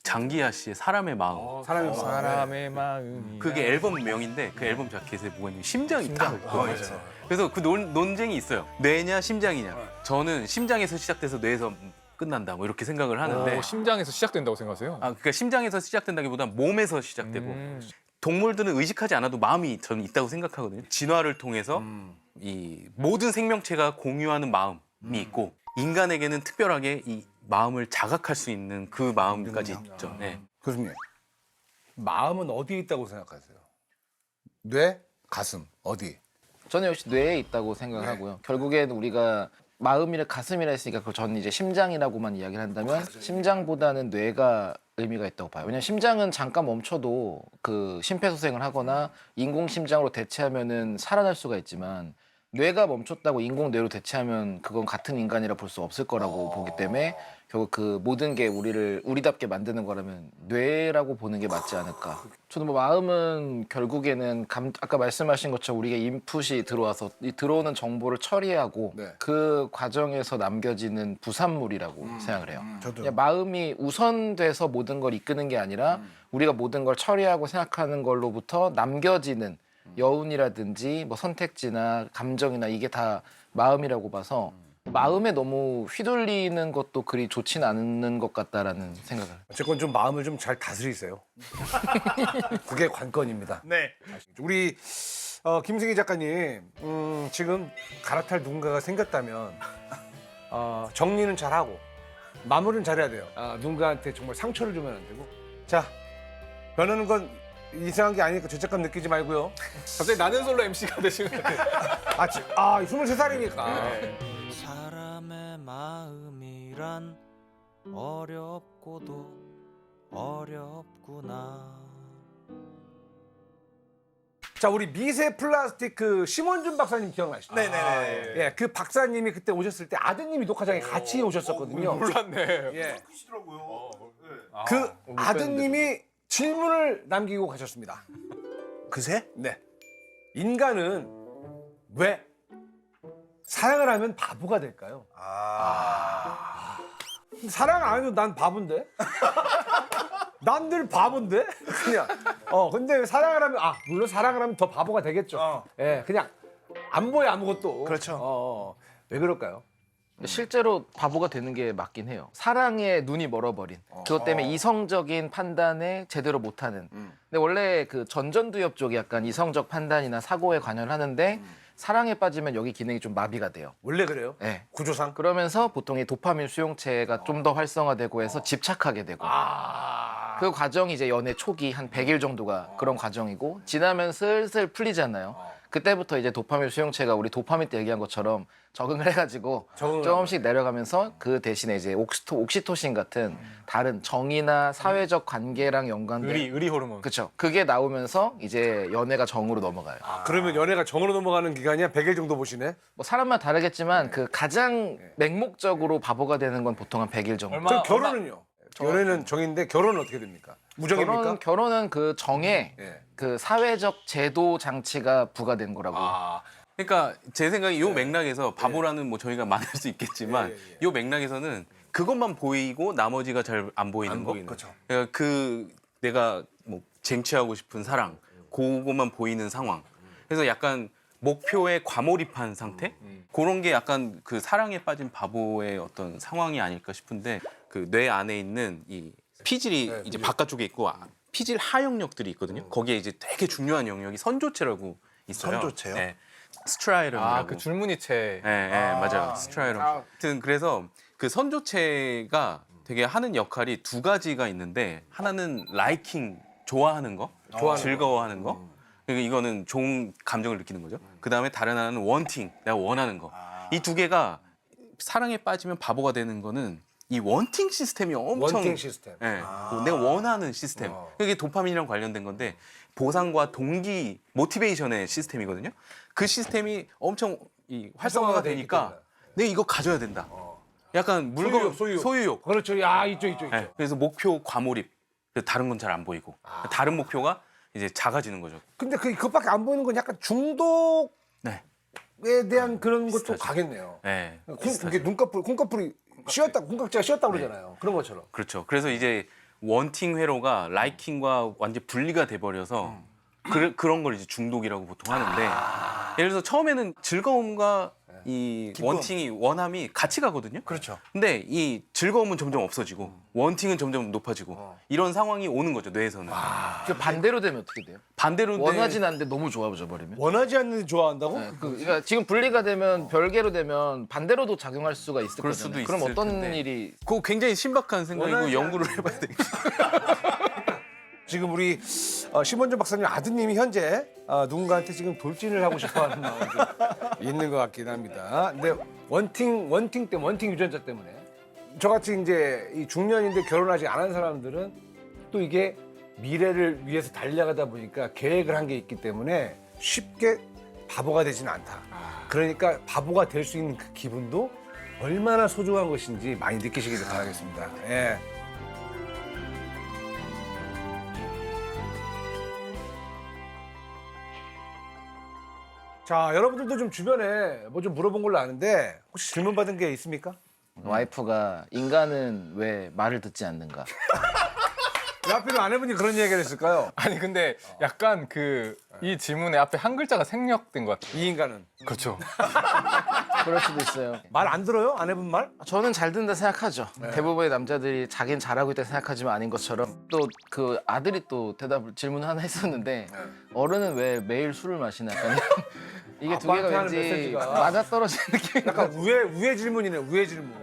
장기하 씨의 사람의 마음. 사람의 마음. 사람의 마음이 그게 앨범명인데 그 앨범 자켓에 뭐가 있냐면 심장이 딱 있거든요. 그래서 그 논쟁이 있어요. 뇌냐 심장이냐. 저는 심장에서 시작돼서 뇌에서 끝난다 뭐 이렇게 생각을 하는데 심장에서 시작된다고 생각하세요? 그러니까 심장에서 시작된다기보단 몸에서 시작되고 동물들은 의식하지 않아도 마음이 저는 있다고 생각하거든요. 진화를 통해서 이 모든 생명체가 공유하는 마음이 있고 인간에게는 특별하게 이 마음을 자각할 수 있는 그 마음까지 있죠. 네. 교수님, 마음은 어디에 있다고 생각하세요? 뇌, 가슴, 어디? 저는 역시 뇌에 있다고 생각하고요. 결국엔 우리가 마음이라 가슴이라 했으니까 그걸 저는 이제 심장이라고만 이야기를 한다면 심장보다는 뇌가 의미가 있다고 봐요. 왜냐면 심장은 잠깐 멈춰도 그 심폐소생을 하거나 인공심장으로 대체하면은 살아날 수가 있지만 뇌가 멈췄다고 인공뇌로 대체하면 그건 같은 인간이라 볼 수 없을 거라고 보기 때문에 결국 그 모든 게 우리를 우리답게 만드는 거라면 뇌라고 보는 게 맞지 않을까. 저는 뭐 마음은 결국에는 아까 말씀하신 것처럼 우리가 인풋이 들어와서 이 들어오는 정보를 처리하고 네. 그 과정에서 남겨지는 부산물이라고 생각을 해요. 저도. 그냥 마음이 우선돼서 모든 걸 이끄는 게 아니라 우리가 모든 걸 처리하고 생각하는 걸로부터 남겨지는 여운이라든지 뭐 선택지나 감정이나 이게 다 마음이라고 봐서 마음에 너무 휘둘리는 것도 그리 좋진 않는 것 같다라는 생각을. 어쨌건 좀 마음을 좀 잘 다스리세요. 그게 관건입니다. 네. 우리 김승희 작가님, 지금 갈아탈 누군가가 생겼다면 정리는 잘하고 마무리는 잘해야 돼요. 누군가한테 정말 상처를 주면 안 되고. 자, 변하는 건 이상한 게 아니니까 죄책감 느끼지 말고요. 갑자기 나는 솔로 MC가 되신 것 같아요. 23살이니까. 사람의 마음이란 어렵고도 어렵구나. 자, 우리 미세 플라스틱 그 심원준 박사님 기억나시죠? 네네네. 예, 그 박사님이 그때 오셨을 때 아드님이 녹화장에 같이 오셨었거든요. 몰랐네. 예. 크시더라고요. 그 아드님이 질문을 남기고 가셨습니다. 그새? 네. 인간은 왜 사랑을 하면 바보가 될까요? 사랑 안 해도 난 바본데? 난 늘 바본데? 그냥. 근데 왜 사랑을 하면, 물론 사랑을 하면 더 바보가 되겠죠. 예, 그냥 안 보여, 아무것도. 그렇죠. 왜 그럴까요? 실제로 바보가 되는 게 맞긴 해요. 사랑에 눈이 멀어버린. 그것 때문에 이성적인 판단에 제대로 못하는. 근데 원래 그 전전두엽 쪽이 약간 이성적 판단이나 사고에 관여를 하는데 사랑에 빠지면 여기 기능이 좀 마비가 돼요. 원래 그래요? 네. 구조상? 그러면서 보통 이 도파민 수용체가 좀 더 활성화되고 해서 집착하게 되고 그 과정이 이제 연애 초기 한 100일 정도가 그런 과정이고 지나면 슬슬 풀리잖아요. 그때부터 이제 도파민 수용체가 우리 도파민 때 얘기한 것처럼 적응을 해가지고 조금씩 내려가면서 그 대신에 이제 옥시토신 같은 다른 정이나 사회적 관계랑 연관된 의리 호르몬. 그렇죠. 그게 나오면서 이제 연애가 정으로 넘어가요. 그러면 연애가 정으로 넘어가는 기간이 한 100일 정도 보시네? 뭐 사람마다 다르겠지만 그 가장 맹목적으로 바보가 되는 건 보통 한 100일 정도. 얼마- 저 결혼은요? 연애는 정인데 결혼은 어떻게 됩니까? 무정입니까? 결혼은 그 정에 예. 그 사회적 제도 장치가 부과된 거라고. 그러니까 제 생각에 이 맥락에서 바보라는 뭐 저희가 만날 수 있겠지만 이 맥락에서는 그것만 보이고 나머지가 잘 안 보이는 거. 그렇죠. 그러니까 그 내가 뭐 쟁취하고 싶은 사랑, 그것만 보이는 상황. 그래서 약간 목표에 과몰입한 상태? 그런 게 약간 그 사랑에 빠진 바보의 어떤 상황이 아닐까 싶은데 그 뇌 안에 있는 이 피질이 이제 바깥쪽에 있고 피질 하역력들이 있거든요. 거기에 이제 되게 중요한 영역이 선조체라고 있어요. 선조체요? 네. 스트라이럼이라고. 그 줄무늬체. 네, 맞아요. 스트라이럼. 하여튼 그래서 그 선조체가 되게 하는 역할이 두 가지가 있는데 하나는 라이킹, 좋아하는 거, 즐거워하는 거. 그러니까 이거는 좋은 감정을 느끼는 거죠. 그 다음에 다른 하나는 원팅, 내가 원하는 거. 이 두 개가 사랑에 빠지면 바보가 되는 거는 이 원팅 시스템이 엄청 원팅 시스템. 네, 내가 원하는 시스템. 그게 도파민이랑 관련된 건데 보상과 동기, 모티베이션의 시스템이거든요. 그 시스템이 엄청 이 활성화가 활성화가 돼 있기 되니까 때문에. 내가 이거 가져야 된다. 약간 물건 소유욕. 그렇죠. 야, 있죠. 네, 그래서 목표 과몰입. 그래서 다른 건 잘 안 보이고 다른 목표가 이제 작아지는 거죠. 근데 그것밖에 안 보이는 건 약간 중독에 네. 대한 그런 것도 비슷하죠. 가겠네요. 네. 이게 콩깍불이 쉬었다, 콩깍지가 쉬었다 그러잖아요. 그런 것처럼. 그렇죠. 그래서 이제 원팅 회로가 라이킹과 완전 분리가 돼 버려서 그런 걸 이제 중독이라고 보통 하는데 예를 들어서 처음에는 즐거움과 이 원팅이 원함이 같이 가거든요. 그렇죠. 근데 이 즐거움은 점점 없어지고 원팅은 점점 높아지고 이런 상황이 오는 거죠 뇌에서는. 그 반대로 되면 어떻게 돼요? 반대로 원하진 않는데 너무 좋아져 버리면. 원하지 않는 좋아한다고? 네, 그러니까 지금 분리가 되면 별개로 되면 반대로도 작용할 수가 있을 그럴 거잖아요. 수도 그럼 있을 어떤 텐데. 일이 그거 굉장히 신박한 생각이고 원하지 연구를 해봐야 되겠죠. 지금 우리 심원준 박사님 아드님이 현재 누군가한테 지금 돌진을 하고 싶어하는 마음이 좀 있는 것 같긴 합니다. 근데 원팅 유전자 때문에 저같이 이제 이 중년인데 결혼하지 않은 사람들은 또 이게 미래를 위해서 달려가다 보니까 계획을 한 게 있기 때문에 쉽게 바보가 되지는 않다. 그러니까 바보가 될 수 있는 그 기분도 얼마나 소중한 것인지 많이 느끼시길 바라겠습니다. 예. 자, 여러분들도 좀 주변에 뭐 좀 물어본 걸로 아는데 혹시 질문 받은 게 있습니까? 와이프가 인간은 왜 말을 듣지 않는가? 왜 하필 아내분이 그런 얘기를 했을까요? 아니 근데 약간 이 질문에 앞에 한 글자가 생략된 것 같아요. 이 인간은 그렇죠. 그럴 수도 있어요. 말 안 들어요? 아내분 말? 저는 잘 듣는다 생각하죠. 대부분의 남자들이 자기는 잘하고 있다 생각하지만 아닌 것처럼 또 그 아들이 또 질문 하나 했었는데 어른은 왜 매일 술을 마시나? 약간 이게 두 개가 아빠한테 하는 왠지 메시지가. 맞아떨어지는 느낌이. 약간 우회 질문이네, 우회 질문.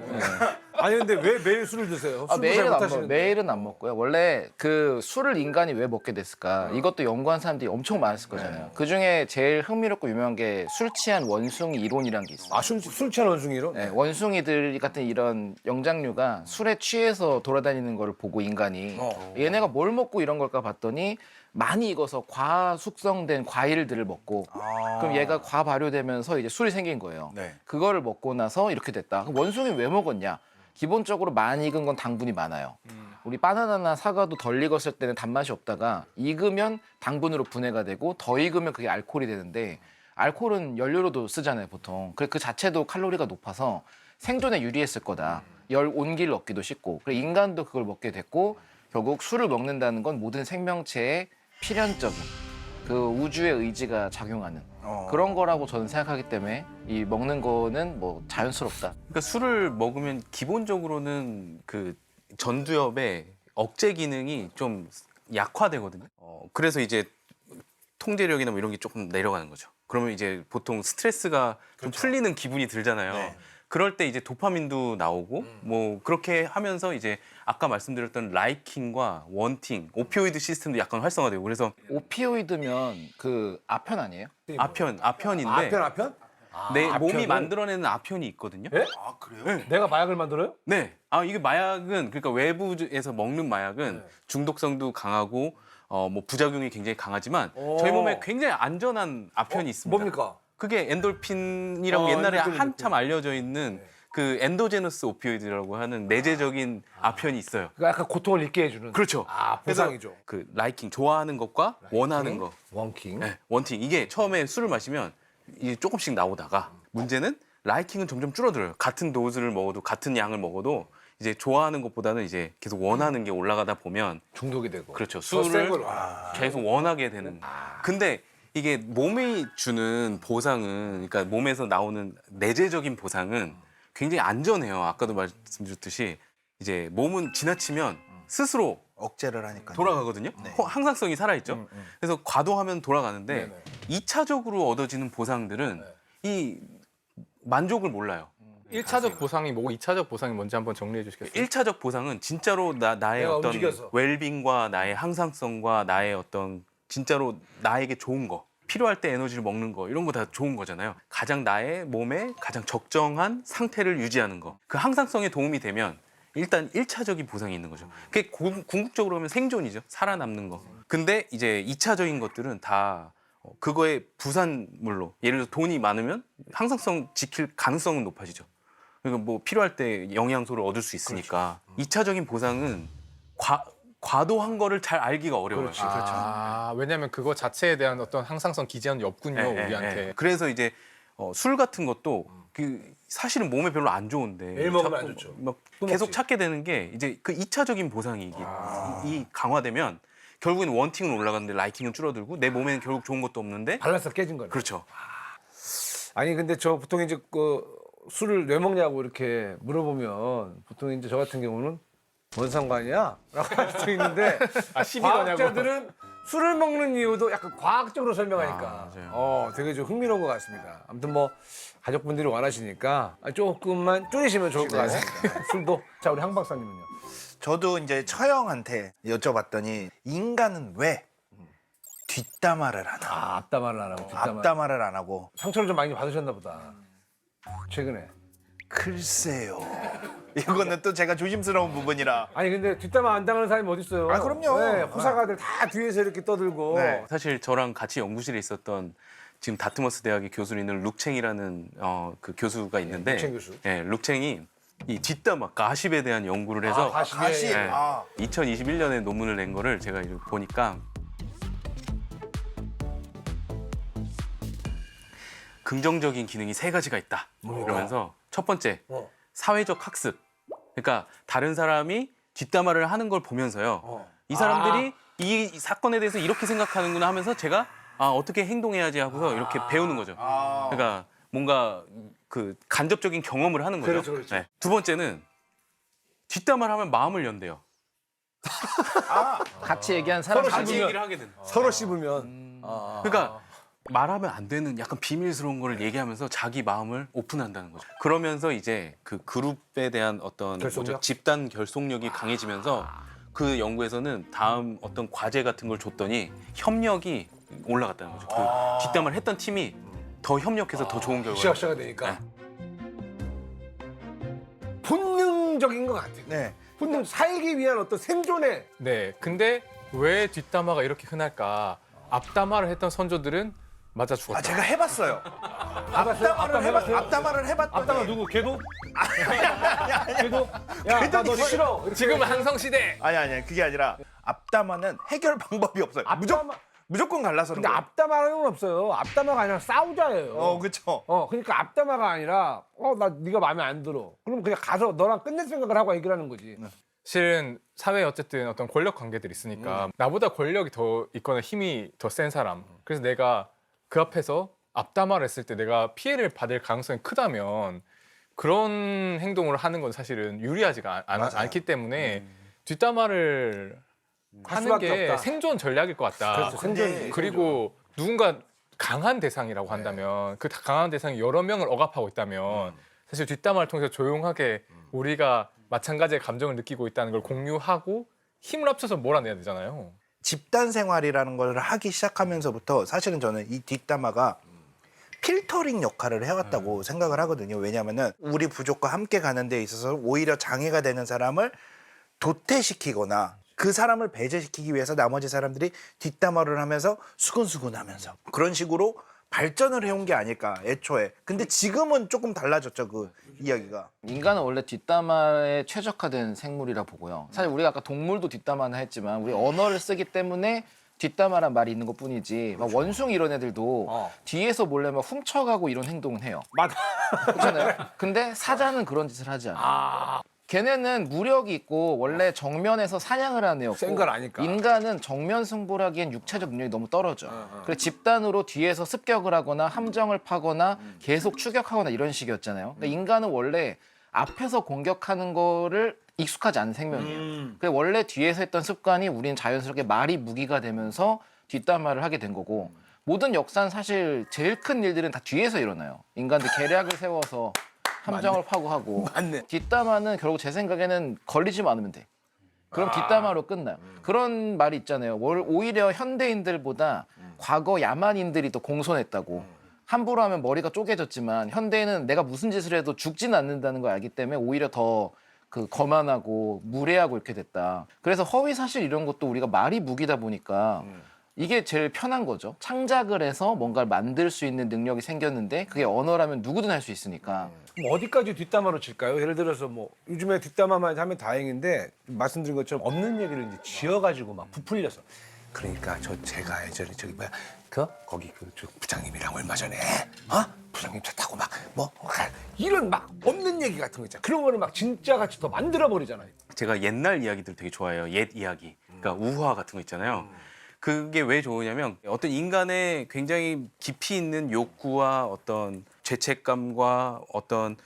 아니 근데 왜 매일 술을 드세요? 술도 잘 매일은 안 못하시는데. 매일은 안 먹고요. 원래 그 술을 인간이 왜 먹게 됐을까? 이것도 연구한 사람들이 엄청 많았을 거잖아요. 그 중에 제일 흥미롭고 유명한 게 술 취한 원숭이 이론이라는 게 있어요. 아, 술 취한 원숭이로? 네, 원숭이들 같은 이런 영장류가 술에 취해서 돌아다니는 걸 보고 인간이 얘네가 뭘 먹고 이런 걸까 봤더니 많이 익어서 과숙성된 과일들을 먹고 그럼 얘가 과발효되면서 이제 술이 생긴 거예요. 네. 그거를 먹고 나서 이렇게 됐다. 그럼 원숭이 왜 먹었냐? 기본적으로 많이 익은 건 당분이 많아요. 우리 바나나나 사과도 덜 익었을 때는 단맛이 없다가 익으면 당분으로 분해가 되고 더 익으면 그게 알코올이 되는데 알코올은 연료로도 쓰잖아요, 보통. 그 자체도 칼로리가 높아서 생존에 유리했을 거다. 열 온기를 얻기도 쉽고. 그래 인간도 그걸 먹게 됐고 결국 술을 먹는다는 건 모든 생명체의 필연적인 그 우주의 의지가 작용하는 그런 거라고 저는 생각하기 때문에 이 먹는 거는 뭐 자연스럽다. 그러니까 술을 먹으면 기본적으로는 그 전두엽의 억제 기능이 좀 약화되거든요. 그래서 이제 통제력이나 뭐 이런 게 조금 내려가는 거죠. 그러면 이제 보통 스트레스가 좀 풀리는 기분이 들잖아요. 네. 그럴 때 이제 도파민도 나오고 뭐 그렇게 하면서 이제 아까 말씀드렸던 라이킹과 원팅, 오피오이드 시스템도 약간 활성화되고 그래서 오피오이드면 그 아편 아니에요? 아편인데 아편? 내 아편을? 몸이 만들어내는 아편이 있거든요. 예? 아 그래요? 내가 마약을 만들어요? 네. 이게 마약은 그러니까 외부에서 먹는 마약은 중독성도 강하고 뭐 부작용이 굉장히 강하지만 저희 몸에 굉장히 안전한 아편이 있습니다. 뭡니까? 그게 엔돌핀이라고 옛날에 엔돌핀, 한참 알려져 있는 그 엔도제너스 오피오이드라고 하는 내재적인 아편이 있어요. 그 약간 고통을 잊게 해주는. 그렇죠. 아, 그래서 보상이죠. 그 라이킹 좋아하는 것과 원하는 거, 원킹. 네, 원팅 이게 처음에 술을 마시면 이게 조금씩 나오다가 문제는 라이킹은 점점 줄어들어요. 같은 도즈를 먹어도 같은 양을 먹어도 이제 좋아하는 것보다는 이제 계속 원하는 게 올라가다 보면 중독이 되고. 그렇죠. 더 센 술을 걸로. 계속 원하게 되는. 근데 이게 몸이 주는 보상은 그러니까 몸에서 나오는 내재적인 보상은 굉장히 안전해요. 아까도 말씀드렸듯이 이제 몸은 지나치면 스스로 억제를 하니까. 돌아가거든요. 항상성이 살아있죠. 그래서 과도하면 돌아가는데 이차적으로 얻어지는 보상들은 이 만족을 몰라요. 1차적 보상이 뭐고 2차적 보상이 뭔지 한번 정리해 주시겠어요? 1차적 보상은 진짜로 나의 내가 어떤 움직여서. 웰빙과 나의 항상성과 나의 어떤 진짜로 나에게 좋은 거 필요할 때 에너지를 먹는 거 이런 거 다 좋은 거잖아요. 가장 나의 몸에 가장 적정한 상태를 유지하는 거. 그 항상성에 도움이 되면 일단 1차적인 보상이 있는 거죠. 그게 궁극적으로 하면 생존이죠. 살아남는 거. 근데 이제 2차적인 것들은 다 그거의 부산물로 예를 들어 돈이 많으면 항상성 지킬 가능성은 높아지죠. 그러니까 뭐 필요할 때 영양소를 얻을 수 있으니까 2차적인 보상은 과도한 거를 잘 알기가 어려워요. 왜냐하면 그거 자체에 대한 어떤 항상성 기제는 없군요, 우리한테. 그래서 이제 술 같은 것도 그 사실은 몸에 별로 안 좋은데 매일 먹으면 안 자꾸 좋죠. 막 또 계속 먹지. 찾게 되는 게 이제 그 2차적인 보상이 이 강화되면 결국에는 원팅은 올라가는데 라이팅은 줄어들고 내 몸에는 결국 좋은 것도 없는데 밸런스가 깨진 거네. 그렇죠. 아니 근데 저 보통 이제 그 술을 왜 먹냐고 이렇게 물어보면 보통 이제 저 같은 경우는 뭔 상관이야? 라고 할 수도 있는데 시비 거냐고. 과학자들은 술을 먹는 이유도 약간 과학적으로 설명하니까 맞아요. 되게 좀 흥미로운 것 같습니다. 아무튼 뭐 가족분들이 원하시니까 조금만 줄이시면 좋을 것 같습니다. 술도. 자 우리 항 박사님은요? 저도 이제 처형한테 여쭤봤더니 인간은 왜 뒷담화를 하나? 앞담화를 안 하고 뒷담화. 앞담화를 안 하고 상처를 좀 많이 받으셨나 보다. 최근에. 글쎄요. 이거는 또 제가 조심스러운 부분이라. 아니 근데 뒷담화 안 당하는 사람이 어디 있어요? 아, 그럼요. 네, 호사가들 다 뒤에서 이렇게 떠들고. 네. 사실 저랑 같이 연구실에 있었던 지금 다트머스 대학의 교수로 있는 룩챙이라는 그 교수가 있는데 룩챙 교수. 룩챙이 이 뒷담화 가십에 대한 연구를 해서 가십. 가시. 네. 아, 2021년에 논문을 낸 거를 제가 이제 보니까 긍정적인 기능이 3가지가 있다. 이러면서 첫 번째 사회적 학습. 그러니까 다른 사람이 뒷담화를 하는 걸 보면서요. 이 사람들이 이 사건에 대해서 이렇게 생각하는구나 하면서 제가 어떻게 행동해야지 하고서 이렇게 배우는 거죠. 그러니까 뭔가 그 간접적인 경험을 하는 거죠. 그렇죠, 그렇죠. 네. 두 번째는 뒷담화를 하면 마음을 연대요. 같이 얘기한 사람 서로 자기 씹으면. 얘기를 하게 된다. 서로 씹으면. 그러니까 말하면 안 되는 약간 비밀스러운 거를 얘기하면서 자기 마음을 오픈한다는 거죠. 그러면서 이제 그 그룹에 대한 어떤 결속력? 뭐죠? 집단 결속력이 강해지면서 그 연구에서는 다음 어떤 과제 같은 걸 줬더니 협력이 올라갔다는 거죠. 그 뒷담화를 했던 팀이 더 협력해서 더 좋은 결과를. 시각시가 되니까. 본능적인 것 같아요. 네. 본능 살기 위한 어떤 생존의 네, 근데 왜 뒷담화가 이렇게 흔할까? 앞담화를 했던 선조들은 맞아 죽었다. 아 제가 해봤어요. 앞담화 해봤어요? 앞담화를 해봤더니 앞담화 누구? 걔도? 걔도? 야, 나 너 싫어. 이렇게. 지금은 항성시대! 아니 그게 아니라 앞담화는 해결 방법이 없어요. 앞담화. 무조건 갈라서는 근데 거예요. 앞담화는 없어요. 앞담화가 아니라 싸우자예요. 그렇죠. 그러니까 앞담화가 아니라 나 네가 마음에 안 들어. 그럼 그냥 가서 너랑 끝낼 생각을 하고 해결하는 거지. 실은 사회에 어쨌든 어떤 권력 관계들이 있으니까 나보다 권력이 더 있거나 힘이 더 센 사람. 그래서 내가 그 앞에서 앞담화를 했을 때 내가 피해를 받을 가능성이 크다면 그런 행동을 하는 건 사실은 유리하지가 않기 때문에 뒷담화를 하는 수밖에 게 없다. 생존 전략일 것 같다. 그렇죠. 생존이. 그리고 누군가 강한 대상이라고 한다면 그 강한 대상이 여러 명을 억압하고 있다면 사실 뒷담화를 통해서 조용하게 우리가 마찬가지의 감정을 느끼고 있다는 걸 공유하고 힘을 합쳐서 몰아내야 되잖아요. 집단 생활이라는 걸 하기 시작하면서부터 사실은 저는 이 뒷담화가 필터링 역할을 해왔다고 생각을 하거든요. 왜냐하면은 우리 부족과 함께 가는 데 있어서 오히려 장애가 되는 사람을 도태시키거나 그 사람을 배제시키기 위해서 나머지 사람들이 뒷담화를 하면서 수근수근하면서 그런 식으로 발전을 해온 게 아닐까 애초에. 근데 지금은 조금 달라졌죠 그 이야기가. 인간은 원래 뒷담화에 최적화된 생물이라 보고요. 사실 우리가 아까 동물도 뒷담화는 했지만 우리 언어를 쓰기 때문에 뒷담화란 말이 있는 것뿐이지 막 원숭이 이런 애들도 뒤에서 몰래 막 훔쳐가고 이런 행동은 해요. 맞아. 그렇잖아요. 근데 사자는 그런 짓을 하지 않아요. 걔네는 무력이 있고 원래 정면에서 사냥을 하는 애였고 센 걸 아니까. 인간은 정면 승부를 하기엔 육체적 능력이 너무 떨어져. 그래서 집단으로 뒤에서 습격을 하거나 함정을 파거나 계속 추격하거나 이런 식이었잖아요. 그러니까 인간은 원래 앞에서 공격하는 거를 익숙하지 않은 생명이에요. 그래서 원래 뒤에서 했던 습관이 우리는 자연스럽게 말이 무기가 되면서 뒷담화를 하게 된 거고 모든 역사는 사실 제일 큰 일들은 다 뒤에서 일어나요. 인간들 계략을 세워서 함정을 파고 하고 뒷담화는 결국 제 생각에는 걸리지만 않으면 돼. 그럼 뒷담화로 끝나요. 그런 말이 있잖아요. 오히려 현대인들보다 과거 야만인들이 더 공손했다고. 함부로 하면 머리가 쪼개졌지만 현대인은 내가 무슨 짓을 해도 죽지는 않는다는 걸 알기 때문에 오히려 더 그 거만하고 무례하고 이렇게 됐다. 그래서 허위 사실 이런 것도 우리가 말이 무기다 보니까 이게 제일 편한 거죠. 창작을 해서 뭔가를 만들 수 있는 능력이 생겼는데 그게 언어라면 누구든 할 수 있으니까. 그럼 어디까지 뒷담화로 칠까요? 예를 들어서 뭐 요즘에 뒷담화만 하면 다행인데 말씀드린 것처럼 없는 얘기를 이제 지어가지고 막 부풀려서 그러니까 제가 예전에 저기 뭐야 거기 저 부장님이랑 얼마 전에 부장님 차 타고 막 이런 막 없는 얘기 같은 거 있잖아. 그런 거를 막 진짜 같이 더 만들어 버리잖아요. 제가 옛날 이야기들 되게 좋아해요. 옛 이야기. 그러니까 우화 같은 거 있잖아요. 그게 왜 좋으냐면 어떤 인간의 굉장히 깊이 있는 욕구와 어떤 죄책감과 어떤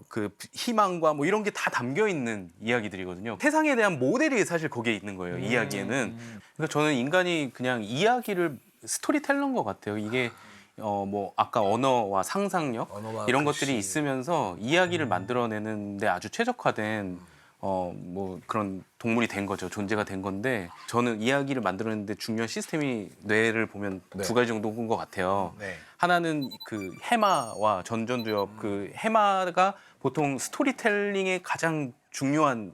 그 희망과 뭐 이런 게 다 담겨 있는 이야기들이거든요. 세상에 대한 모델이 사실 거기에 있는 거예요. 이 이야기에는. 그러니까 저는 인간이 그냥 이야기를 스토리텔러인 것 같아요. 이게 뭐 아까 언어와 상상력 언어와 이런 글씨. 것들이 있으면서 이야기를 만들어내는데 아주 최적화된 뭐 그런 동물이 된 거죠. 존재가 된 건데 저는 이야기를 만들어내는데 중요한 시스템이 뇌를 보면 두 가지 정도인 것 같아요. 네. 하나는 그 해마와 전전두엽 그 해마가 보통 스토리텔링의 가장 중요한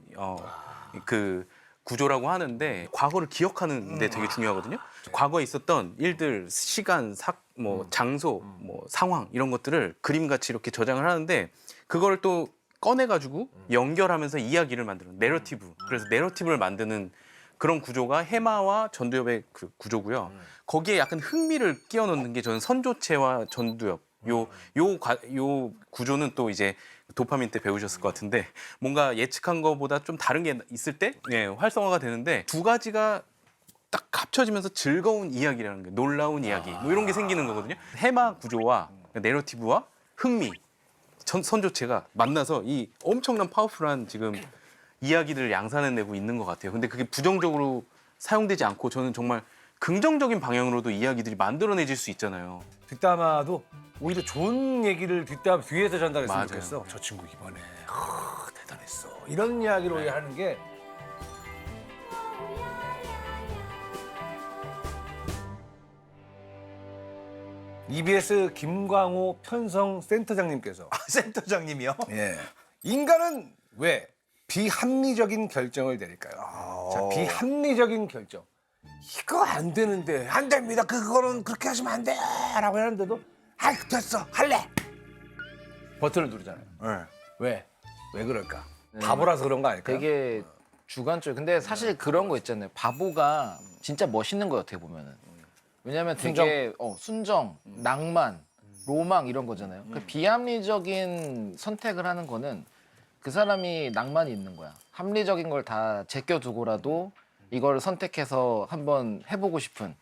그 구조라고 하는데 과거를 기억하는 데 되게 중요하거든요. 과거에 있었던 일들, 시간, 뭐 장소, 뭐 상황 이런 것들을 그림같이 이렇게 저장을 하는데 그걸 또 꺼내가지고 연결하면서 이야기를 만드는 내러티브. 그래서 내러티브를 만드는 그런 구조가 해마와 전두엽의 그 구조고요. 거기에 약간 흥미를 끼워 넣는 게 저는 선조체와 전두엽. 요 구조는 또 이제 도파민 때 배우셨을 것 같은데 뭔가 예측한 것보다 좀 다른 게 있을 때 활성화가 되는데 두 가지가 딱 합쳐지면서 즐거운 이야기라는 게 놀라운 이야기 뭐 이런 게 생기는 거거든요. 해마 구조와 내러티브와 흥미, 선조체가 만나서 이 엄청난 파워풀한 지금 이야기들을 양산해내고 있는 것 같아요. 근데 그게 부정적으로 사용되지 않고 저는 정말 긍정적인 방향으로도 이야기들이 만들어내질 수 있잖아요. 뒷담화도 오히려 좋은 얘기를 뒤에서 전달했으면 맞아요. 좋겠어. 저 친구 이번에 대단했어. 이런 이야기를 오히려 하는 게 EBS 김광호 편성 센터장님께서 센터장님이요? 예. 인간은 왜 비합리적인 결정을 내릴까요? 자, 비합리적인 결정. 이거 안 되는데 안 됩니다. 그거는 그렇게 하시면 안 돼라고 하는데도 됐어 할래. 버튼을 누르잖아요. 네. 왜? 왜 그럴까? 바보라서 그런 거 아닐까요? 되게 주관적. 근데 사실 그런 거 있잖아요. 바보가 진짜 멋있는 거 어떻게 보면은. 왜냐면 되게 순정, 낭만, 로망 이런 거잖아요. 그 비합리적인 선택을 하는 거는 그 사람이 낭만이 있는 거야. 합리적인 걸 다 제껴두고라도 이걸 선택해서 한번 해보고 싶은.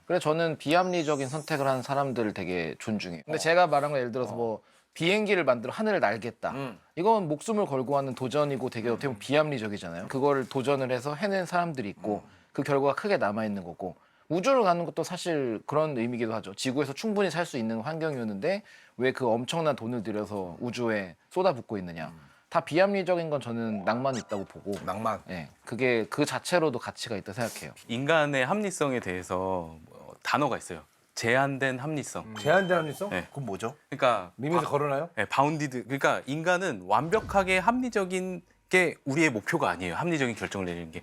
그래서 저는 비합리적인 선택을 하는 사람들을 되게 존중해요. 근데 제가 말한 거 예를 들어서 뭐 비행기를 만들어 하늘을 날겠다. 이건 목숨을 걸고 하는 도전이고 되게 어떻게 보면 비합리적이잖아요. 그거를 도전을 해서 해낸 사람들이 있고 그 결과가 크게 남아있는 거고 우주를 가는 것도 사실 그런 의미기도 하죠. 지구에서 충분히 살 수 있는 환경이었는데 왜 그 엄청난 돈을 들여서 우주에 쏟아붓고 있느냐. 다 비합리적인 건 저는 낭만이 있다고 보고 낭만. 예, 그게 그 자체로도 가치가 있다 생각해요. 인간의 합리성에 대해서 단어가 있어요. 제한된 합리성. 제한된 합리성? 네. 그건 뭐죠? 그러니까 미미에서 걸어놔요? 바운디드. 그러니까 인간은 완벽하게 합리적인 게 우리의 목표가 아니에요. 합리적인 결정을 내리는 게.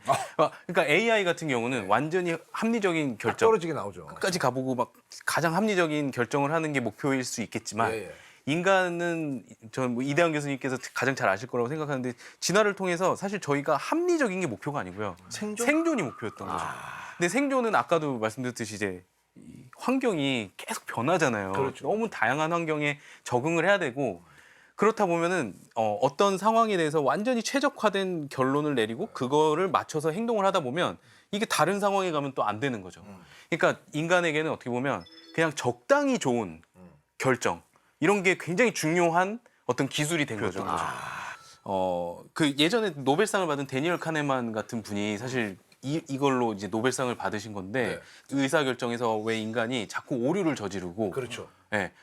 그러니까 AI 같은 경우는 완전히 합리적인 결정 떨어지게 나오죠. 끝까지 가보고 막 가장 합리적인 결정을 하는 게 목표일 수 있겠지만 예. 인간은 저는 뭐 이대환 교수님께서 가장 잘 아실 거라고 생각하는데 진화를 통해서 사실 저희가 합리적인 게 목표가 아니고요. 생존이 목표였던 거죠. 근데 생존은 아까도 말씀드렸듯이 이제 이 환경이 계속 변하잖아요. 그렇죠. 너무 다양한 환경에 적응을 해야 되고 그렇다 보면은 어떤 상황에 대해서 완전히 최적화된 결론을 내리고 그거를 맞춰서 행동을 하다 보면 이게 다른 상황에 가면 또 안 되는 거죠. 그러니까 인간에게는 어떻게 보면 그냥 적당히 좋은 결정 이런 게 굉장히 중요한 어떤 기술이 된 거죠. 그 예전에 노벨상을 받은 데니얼 카네만 같은 분이 사실 이걸로 이제 노벨상을 받으신 건데 의사 결정에서 왜 인간이 자꾸 오류를 저지르고 그렇죠.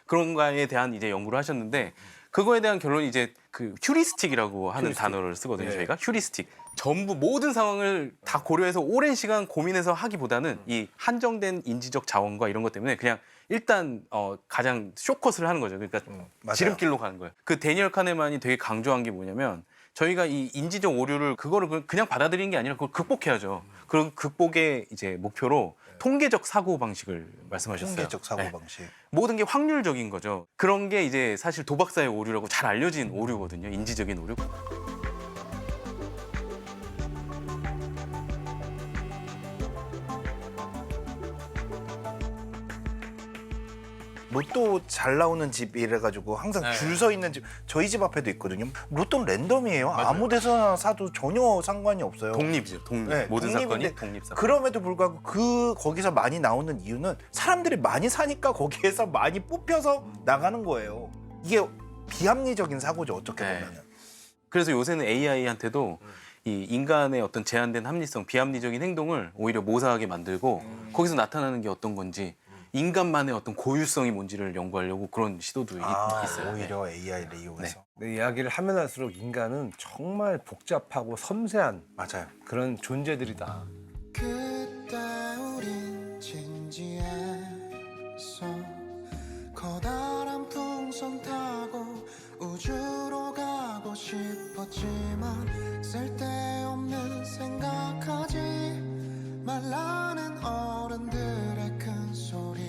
그런 거에 대한 이제 연구를 하셨는데 그거에 대한 결론이 이제 그 휴리스틱이라고 하는 단어를 쓰거든요. 저희가 휴리스틱. 전부 모든 상황을 다 고려해서 오랜 시간 고민해서 하기보다는 이 한정된 인지적 자원과 이런 것 때문에 그냥 일단 가장 쇼컷을 하는 거죠. 그러니까 지름길로 가는 거예요. 그 데니얼 카네만이 되게 강조한 게 뭐냐면 저희가 이 인지적 오류를 그거를 그냥 받아들이는 게 아니라 그걸 극복해야죠. 그런 극복의 이제 목표로 통계적 사고 방식을 말씀하셨어요. 통계적 사고 네. 방식. 모든 게 확률적인 거죠. 그런 게 이제 사실 도박사의 오류라고 잘 알려진 오류거든요. 인지적인 오류. 로또 잘 나오는 집 이래가지고 항상 네. 줄 서 있는 집 저희 집 앞에도 있거든요. 로또는 랜덤이에요. 아무 데서나 사도 전혀 상관이 없어요. 독립이죠. 독립. 네, 모든 독립인데 사건이 독립 사건. 그럼에도 불구하고 거기서 많이 나오는 이유는 사람들이 많이 사니까 거기에서 많이 뽑혀서 나가는 거예요. 이게 비합리적인 사고죠, 어떻게 네. 보면은. 그래서 요새는 AI한테도 이 인간의 어떤 제한된 합리성, 비합리적인 행동을 오히려 모사하게 만들고 거기서 나타나는 게 어떤 건지 인간만의 어떤 고유성이 뭔지를 연구하려고 그런 시도도 있어요. 오히려 AI를 이용해서. 네, 이야기를 하면 할수록 인간은 정말 복잡하고 섬세한 맞아요. 그런 존재들이다. 그때 우린 진지했어 커다란 풍선 타고 우주로 가고 싶었지만 쓸데없는 생각하지 말라는 어른들의 큰 소리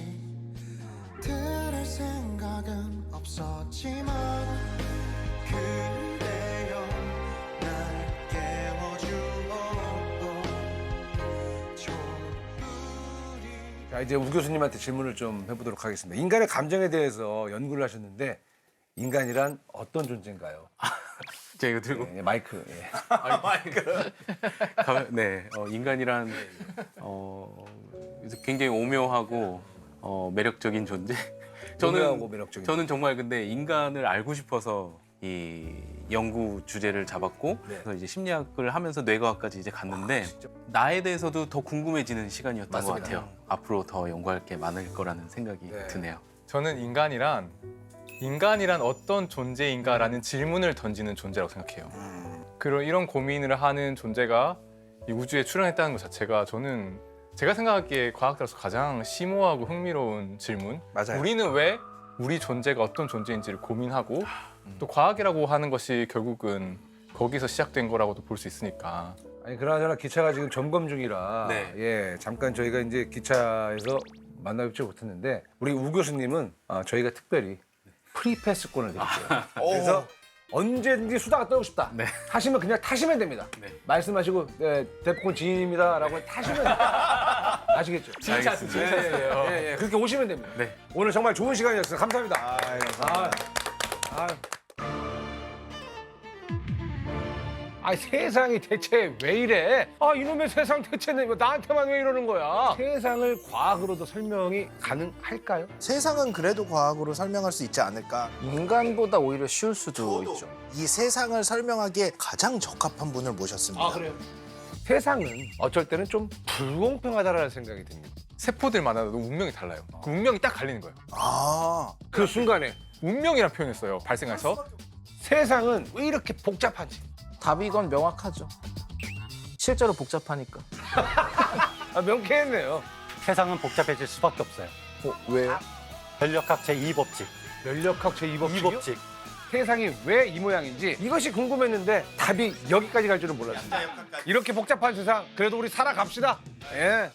들을 생각은 없었지만 그대여 날 깨워주고 자, 이제 우 교수님한테 질문을 좀 해보도록 하겠습니다. 인간의 감정에 대해서 연구를 하셨는데 인간이란 어떤 존재인가요? 제가 이거 들고 네, 마이크. 예. 네, 인간이란 굉장히 오묘하고 매력적인 존재. 오묘하고 매력적인 저는 정말 근데 인간을 알고 싶어서 이 연구 주제를 잡았고 네. 그래서 이제 심리학을 하면서 뇌과학까지 이제 갔는데 나에 대해서도 더 궁금해지는 시간이었던 맞습니다. 것 같아요. 앞으로 더 연구할 게 많을 거라는 생각이 네. 드네요. 저는 인간이란 어떤 존재인가라는 질문을 던지는 존재라고 생각해요. 그리고 이런 고민을 하는 존재가 이 우주에 출현했다는 것 자체가 저는 제가 생각하기에 과학자로서 가장 심오하고 흥미로운 질문. 맞아요. 우리는 왜 우리 존재가 어떤 존재인지를 고민하고 또 과학이라고 하는 것이 결국은 거기서 시작된 거라고도 볼 수 있으니까. 아니 그나저나 기차가 지금 점검 중이라 네. 예 잠깐 저희가 이제 기차에서 만나뵙지 못했는데 우리 우 교수님은 저희가 특별히 프리패스권을 드릴게요. 그래서 언제든지 수다가 떨고 싶다 네. 하시면 그냥 타시면 됩니다. 네. 말씀하시고 대포권 지인입니다라고 타시면 아시겠죠? 진짜 예, 그렇게 오시면 됩니다. 네. 오늘 정말 좋은 시간이었어요. 감사합니다. 세상이 대체 왜 이래? 이놈의 세상 대체는 나한테만 왜 이러는 거야? 세상을 과학으로도 설명이 가능할까요? 세상은 그래도 과학으로 설명할 수 있지 않을까. 인간보다 오히려 쉬울 수도 있죠. 이 세상을 설명하기에 가장 적합한 분을 모셨습니다. 세상은 어쩔 때는 좀 불공평하다라는 생각이 듭니다. 세포들마다도 운명이 달라요. 그 운명이 딱 갈리는 거예요. 아, 그 순간에 운명이란 표현을 써요. 발생해서. 세상은 왜 이렇게 복잡한지. 답이 이건 명확하죠. 실제로 복잡하니까. 명쾌했네요. 세상은 복잡해질 수밖에 없어요. 왜요? 전력학 제2법칙. 연력학 제2법칙이요? 2법칙. 세상이 왜 이 모양인지 이것이 궁금했는데 답이 여기까지 갈 줄은 몰랐습니다. 이렇게 복잡한 세상 그래도 우리 살아갑시다. 예.